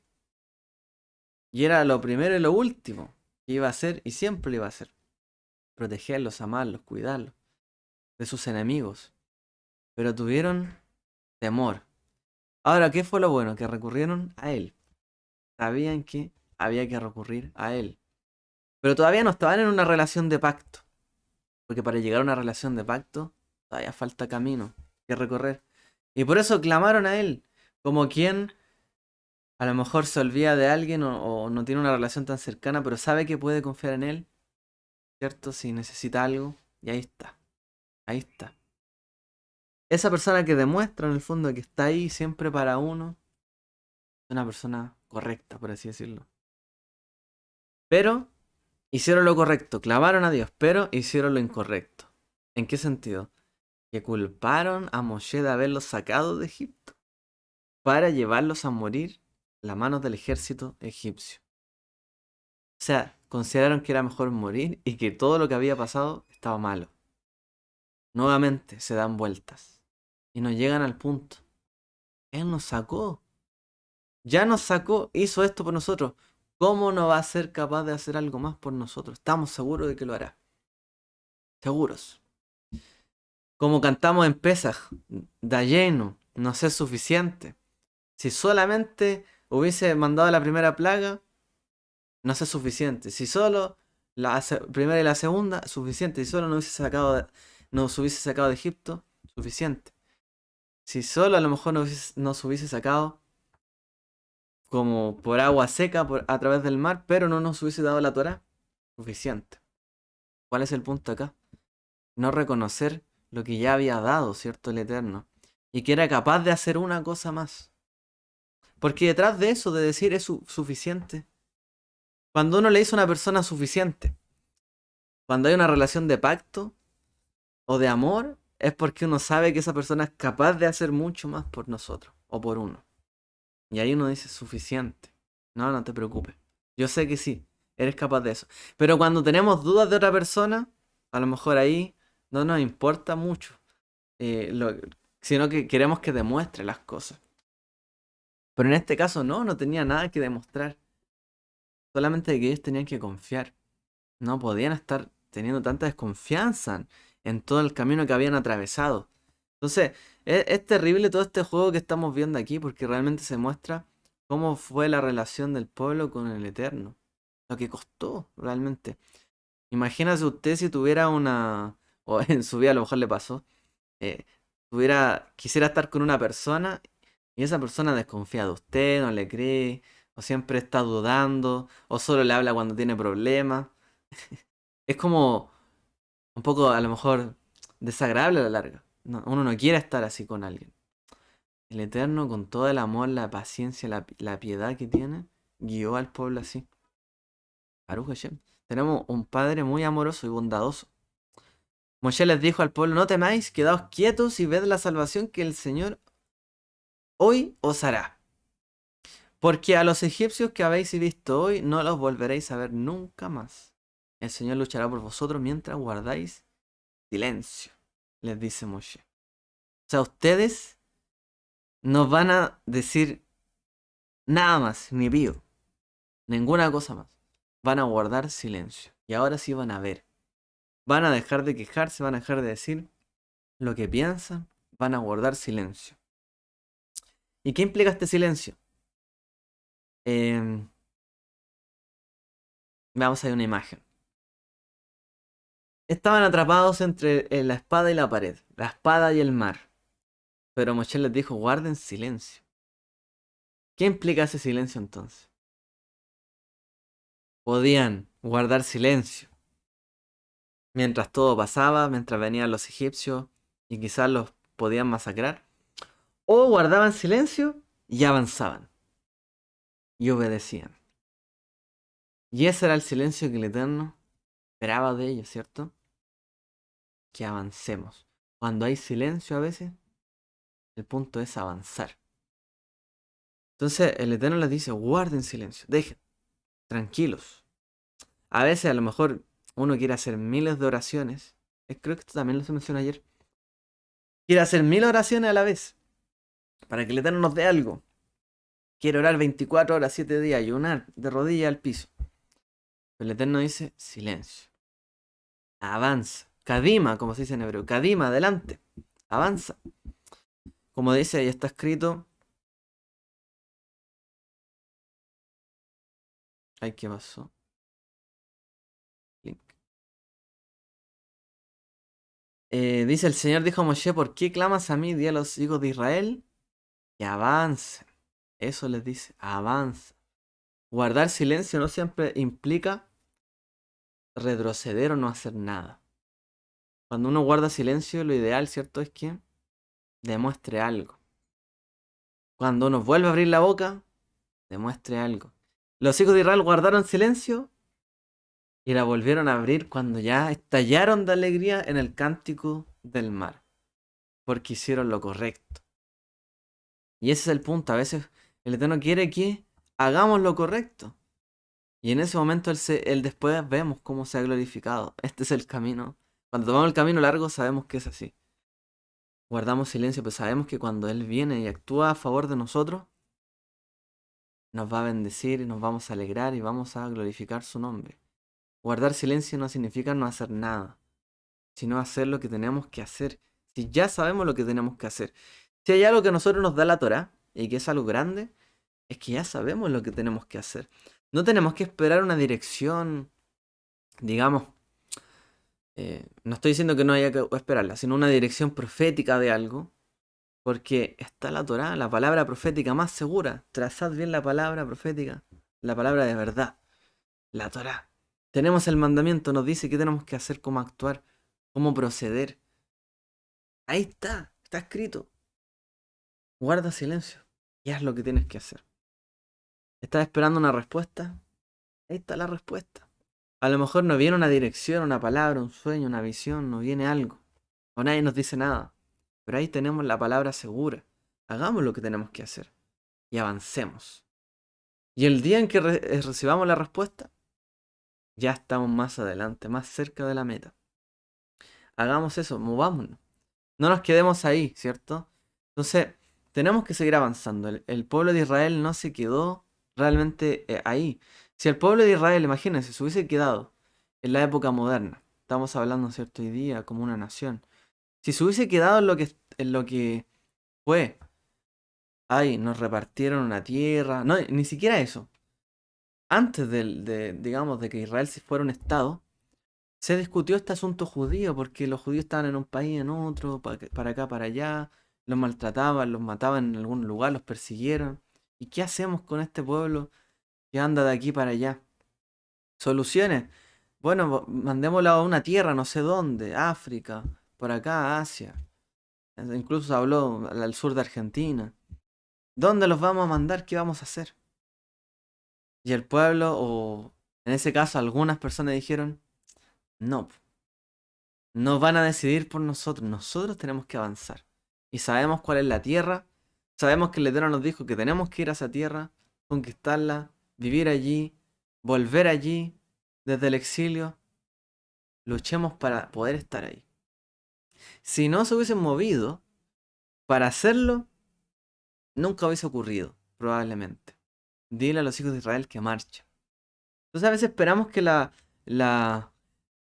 Y era lo primero y lo último que iba a hacer y siempre lo iba a hacer. Protegerlos, amarlos, cuidarlos de sus enemigos. Pero tuvieron temor. Ahora, ¿qué fue lo bueno? Que recurrieron a Él. Sabían que había que recurrir a Él. Pero todavía no estaban en una relación de pacto. Porque para llegar a una relación de pacto, todavía falta camino que recorrer. Y por eso clamaron a Él. Como quien a lo mejor se olvida de alguien o no tiene una relación tan cercana, pero sabe que puede confiar en él, ¿cierto? Si necesita algo, y ahí está, ahí está. Esa persona que demuestra en el fondo que está ahí siempre para uno, es una persona correcta, por así decirlo. Pero hicieron lo correcto, clamaron a Dios, pero hicieron lo incorrecto. ¿En qué sentido? Que culparon a Moshe de haberlos sacado de Egipto para llevarlos a morir a las manos del ejército egipcio. O sea, consideraron que era mejor morir y que todo lo que había pasado estaba malo. Nuevamente se dan vueltas y no llegan al punto. Él nos sacó. Ya nos sacó, hizo esto por nosotros. ¿Cómo no va a ser capaz de hacer algo más por nosotros? Estamos seguros de que lo hará. Seguros. Como cantamos en Pesaj, da lleno, no es suficiente. Si solamente hubiese mandado la primera plaga, no es suficiente. Si solo primera y la segunda, suficiente. Si solo nos hubiese sacado de Egipto, suficiente. Si solo a lo mejor nos hubiese sacado como por agua seca a través del mar, pero no nos hubiese dado la Torá, suficiente. ¿Cuál es el punto acá? No reconocer lo que ya había dado, ¿cierto? El Eterno. Y que era capaz de hacer una cosa más. Porque detrás de eso, de decir es suficiente, cuando uno le dice a una persona suficiente, cuando hay una relación de pacto o de amor, es porque uno sabe que esa persona es capaz de hacer mucho más por nosotros o por uno. Y ahí uno dice suficiente. No, no te preocupes. Yo sé que sí, eres capaz de eso. Pero cuando tenemos dudas de otra persona, a lo mejor ahí no nos importa mucho. eh, lo- Sino que queremos que demuestre las cosas. Pero en este caso no tenía nada que demostrar. Solamente que ellos tenían que confiar. No podían estar teniendo tanta desconfianza en todo el camino que habían atravesado. Entonces, es terrible todo este juego que estamos viendo aquí porque realmente se muestra cómo fue la relación del pueblo con el Eterno. Lo que costó realmente. Imagínase usted si tuviera o en su vida a lo mejor le pasó, eh, quisiera estar con una persona y esa persona desconfía de usted, no le cree, o siempre está dudando, o solo le habla cuando tiene problemas. Es como un poco a lo mejor desagradable a la larga. Uno no quiere estar así con alguien. El Eterno, con todo el amor, la paciencia, la piedad que tiene, guió al pueblo así. Baruch Hashem. Tenemos un Padre muy amoroso y bondadoso. Moshe les dijo al pueblo, no temáis, quedaos quietos y ved la salvación que el Señor hoy os hará. Porque a los egipcios que habéis visto hoy no los volveréis a ver nunca más. El Señor luchará por vosotros mientras guardáis silencio, les dice Moshe. O sea, ustedes no van a decir nada más, ni pío, ninguna cosa más. Van a guardar silencio. Y ahora sí van a ver. Van a dejar de quejarse, van a dejar de decir lo que piensan, van a guardar silencio. ¿Y qué implica este silencio? Em, Veamos ahí una imagen. Estaban atrapados entre la espada y la pared, la espada y el mar. Pero Moshe les dijo, guarden silencio. ¿Qué implica ese silencio entonces? Podían guardar silencio mientras todo pasaba, mientras venían los egipcios y quizás los podían masacrar. O guardaban silencio y avanzaban y obedecían. Y ese era el silencio que el Eterno esperaba de ellos, ¿cierto? Que avancemos. Cuando hay silencio a veces, el punto es avanzar. Entonces el Eterno les dice, guarden silencio, dejen, tranquilos. A veces a lo mejor uno quiere hacer miles de oraciones. Creo que esto también lo se mencionó ayer. Quiere hacer 1000 oraciones a la vez. Para que el Eterno nos dé algo. Quiere orar 24 horas, 7 días, y orar de rodillas al piso. Pero el Eterno dice, silencio. Avanza. Kadima, como se dice en hebreo. Kadima, adelante. Avanza. Como dice, ahí está escrito. Ay, ¿qué pasó? Link. Dice el Señor dijo a Moshe, ¿por qué clamas a mí? Di a los hijos de Israel que avancen. Eso les dice, avanza. Guardar silencio no siempre implica retroceder o no hacer nada. Cuando uno guarda silencio, lo ideal, ¿cierto?, es que demuestre algo. Cuando uno vuelve a abrir la boca, demuestre algo. Los hijos de Israel guardaron silencio y la volvieron a abrir cuando ya estallaron de alegría en el cántico del mar, porque hicieron lo correcto. Y ese es el punto. A veces el Eterno quiere que hagamos lo correcto. Y en ese momento él después vemos cómo se ha glorificado. Este es el camino. Cuando tomamos el camino largo sabemos que es así. Guardamos silencio, pero sabemos que cuando Él viene y actúa a favor de nosotros, nos va a bendecir y nos vamos a alegrar y vamos a glorificar su nombre. Guardar silencio no significa no hacer nada, sino hacer lo que tenemos que hacer. Si ya sabemos lo que tenemos que hacer. Si hay algo que a nosotros nos da la Torá, y que es algo grande, es que ya sabemos lo que tenemos que hacer. No tenemos que esperar una dirección, digamos, no estoy diciendo que no haya que esperarla, sino una dirección profética de algo, porque está la Torá, la palabra profética más segura. Trazad bien la palabra profética, la palabra de verdad, la Torá. Tenemos el mandamiento, nos dice qué tenemos que hacer, cómo actuar, cómo proceder. Ahí está escrito. Guarda silencio y haz lo que tienes que hacer. ¿Estás esperando una respuesta? Ahí está la respuesta. A lo mejor no viene una dirección, una palabra, un sueño, una visión, no viene algo. O nadie nos dice nada. Pero ahí tenemos la palabra segura. Hagamos lo que tenemos que hacer. Y avancemos. Y el día en que recibamos la respuesta, ya estamos más adelante, más cerca de la meta. Hagamos eso, movámonos. No nos quedemos ahí, ¿cierto? Entonces, tenemos que seguir avanzando. El pueblo de Israel no se quedó realmente ahí. Si el pueblo de Israel, imagínense, se hubiese quedado en la época moderna, estamos hablando, ¿cierto?, hoy día como una nación. Si se hubiese quedado en lo que fue, ay, nos repartieron una tierra, no, ni siquiera eso. Antes digamos, de que Israel se fuera un estado, se discutió este asunto judío, porque los judíos estaban en un país, en otro, para acá, para allá, los maltrataban, los mataban en algún lugar, los persiguieron. ¿Y qué hacemos con este pueblo que anda de aquí para allá? Soluciones. Bueno, mandémoslo a una tierra, no sé dónde, África, por acá, Asia. Incluso se habló al sur de Argentina. ¿Dónde los vamos a mandar? ¿Qué vamos a hacer? Y el pueblo, o en ese caso algunas personas dijeron, no, no van a decidir por nosotros, nosotros tenemos que avanzar. Y sabemos cuál es la tierra, sabemos que el Eterno nos dijo que tenemos que ir a esa tierra, conquistarla, vivir allí, volver allí, desde el exilio. Luchemos para poder estar ahí. Si no se hubiesen movido para hacerlo, nunca hubiese ocurrido, probablemente. Dile a los hijos de Israel que marchen. Entonces a veces esperamos que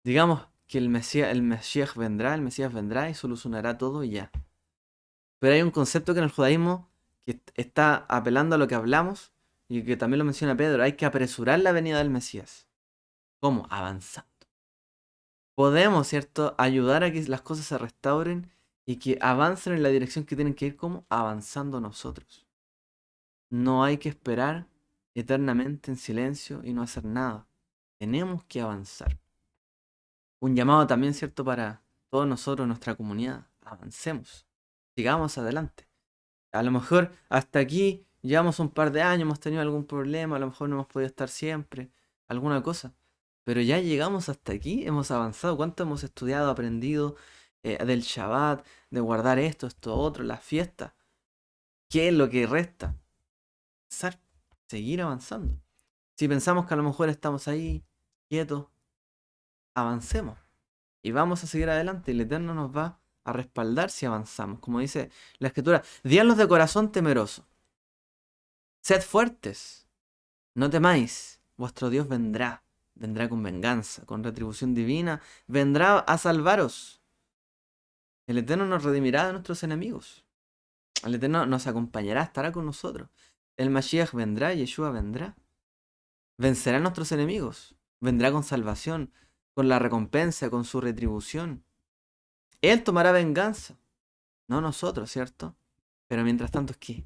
digamos que el Mesías vendrá y solucionará todo y ya. Pero hay un concepto que en el judaísmo que está apelando a lo que hablamos y que también lo menciona Pedro, hay que apresurar la venida del Mesías. ¿Cómo? Avanzando. Podemos, ¿cierto?, ayudar a que las cosas se restauren y que avancen en la dirección que tienen que ir, como avanzando nosotros. No hay que esperar eternamente en silencio y no hacer nada. Tenemos que avanzar. Un llamado también, ¿cierto?, para todos nosotros, nuestra comunidad. Avancemos. Sigamos adelante. A lo mejor hasta aquí llevamos un par de años, hemos tenido algún problema, a lo mejor no hemos podido estar siempre, alguna cosa. Pero ya llegamos hasta aquí, hemos avanzado. ¿Cuánto hemos estudiado, aprendido del Shabbat, de guardar esto, otro, las fiestas? ¿Qué es lo que resta? Avanzar, seguir avanzando. Si pensamos que a lo mejor estamos ahí, quietos, avancemos. Y vamos a seguir adelante. El Eterno nos va a respaldar si avanzamos. Como dice la Escritura, díganlos de corazón temeroso. Sed fuertes, no temáis, vuestro Dios vendrá. Vendrá con venganza, con retribución divina. Vendrá a salvaros. El Eterno nos redimirá de nuestros enemigos. El Eterno nos acompañará, estará con nosotros. El Mashiach vendrá, Yeshua vendrá. Vencerá a nuestros enemigos. Vendrá con salvación, con la recompensa, con su retribución. Él tomará venganza. No nosotros, ¿cierto? Pero mientras tanto, ¿qué?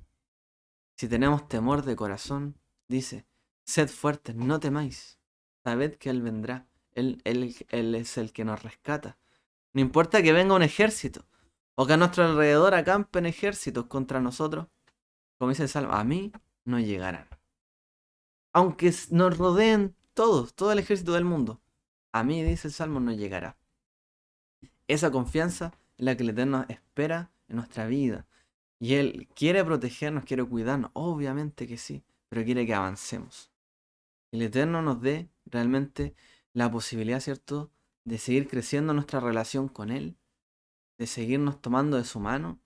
Si tenemos temor de corazón, dice, sed fuertes, no temáis. Sabed que Él vendrá. Él es el que nos rescata. No importa que venga un ejército o que a nuestro alrededor acampen ejércitos contra nosotros, como dice el Salmo, a mí no llegarán. Aunque nos rodeen todos, todo el ejército del mundo, a mí, dice el Salmo, no llegará. Esa confianza es la que el Eterno espera en nuestra vida. Y Él quiere protegernos, quiere cuidarnos, obviamente que sí, pero quiere que avancemos. El Eterno nos dé realmente la posibilidad, ¿cierto?, de seguir creciendo nuestra relación con Él, de seguirnos tomando de su mano,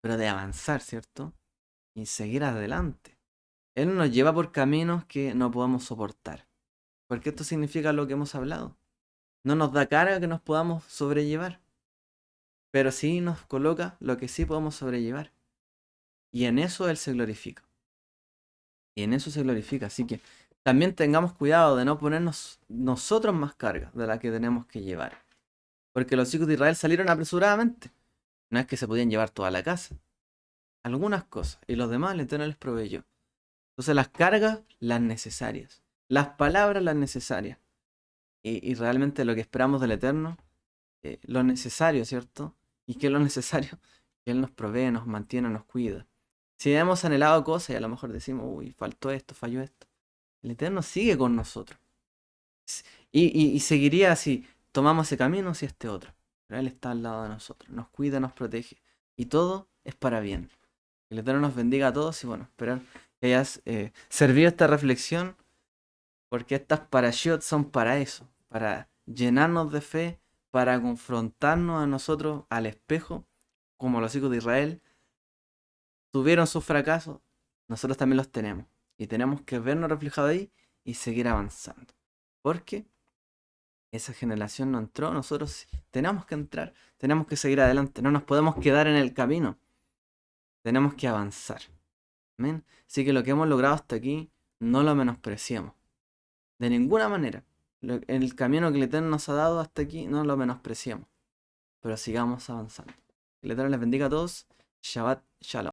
pero de avanzar, ¿cierto? Y seguir adelante. Él nos lleva por caminos que no podemos soportar. Porque esto significa lo que hemos hablado. No nos da carga que nos podamos sobrellevar, pero sí nos coloca lo que sí podemos sobrellevar. Y en eso Él se glorifica. Y en eso se glorifica. Así que también tengamos cuidado de no ponernos nosotros más carga de la que tenemos que llevar. Porque los hijos de Israel salieron apresuradamente. No es que se podían llevar toda la casa. Algunas cosas. Y los demás el Eterno les proveyó. Entonces las cargas, las necesarias. Las palabras, las necesarias. Y realmente lo que esperamos del Eterno, lo necesario, ¿cierto? ¿Y qué es lo necesario? Que Él nos provee, nos mantiene, nos cuida. Si hemos anhelado cosas y a lo mejor decimos, uy, faltó esto, falló esto. El Eterno sigue con nosotros. Y seguiría si tomamos ese camino o si este otro. Pero Él está al lado de nosotros, nos cuida, nos protege. Y todo es para bien. Que el Eterno nos bendiga a todos y bueno, esperar que hayas servido esta reflexión, porque estas parashot son para eso, para llenarnos de fe, para confrontarnos a nosotros al espejo, como los hijos de Israel tuvieron sus fracasos, nosotros también los tenemos. Y tenemos que vernos reflejados ahí y seguir avanzando. Porque esa generación no entró, nosotros sí tenemos que entrar, tenemos que seguir adelante, no nos podemos quedar en el camino, tenemos que avanzar. ¿Amén? Así que lo que hemos logrado hasta aquí, no lo menospreciamos. De ninguna manera. El camino que el Eterno nos ha dado hasta aquí, no lo menospreciamos. Pero sigamos avanzando. Que el Eterno les bendiga a todos. Shabbat Shalom.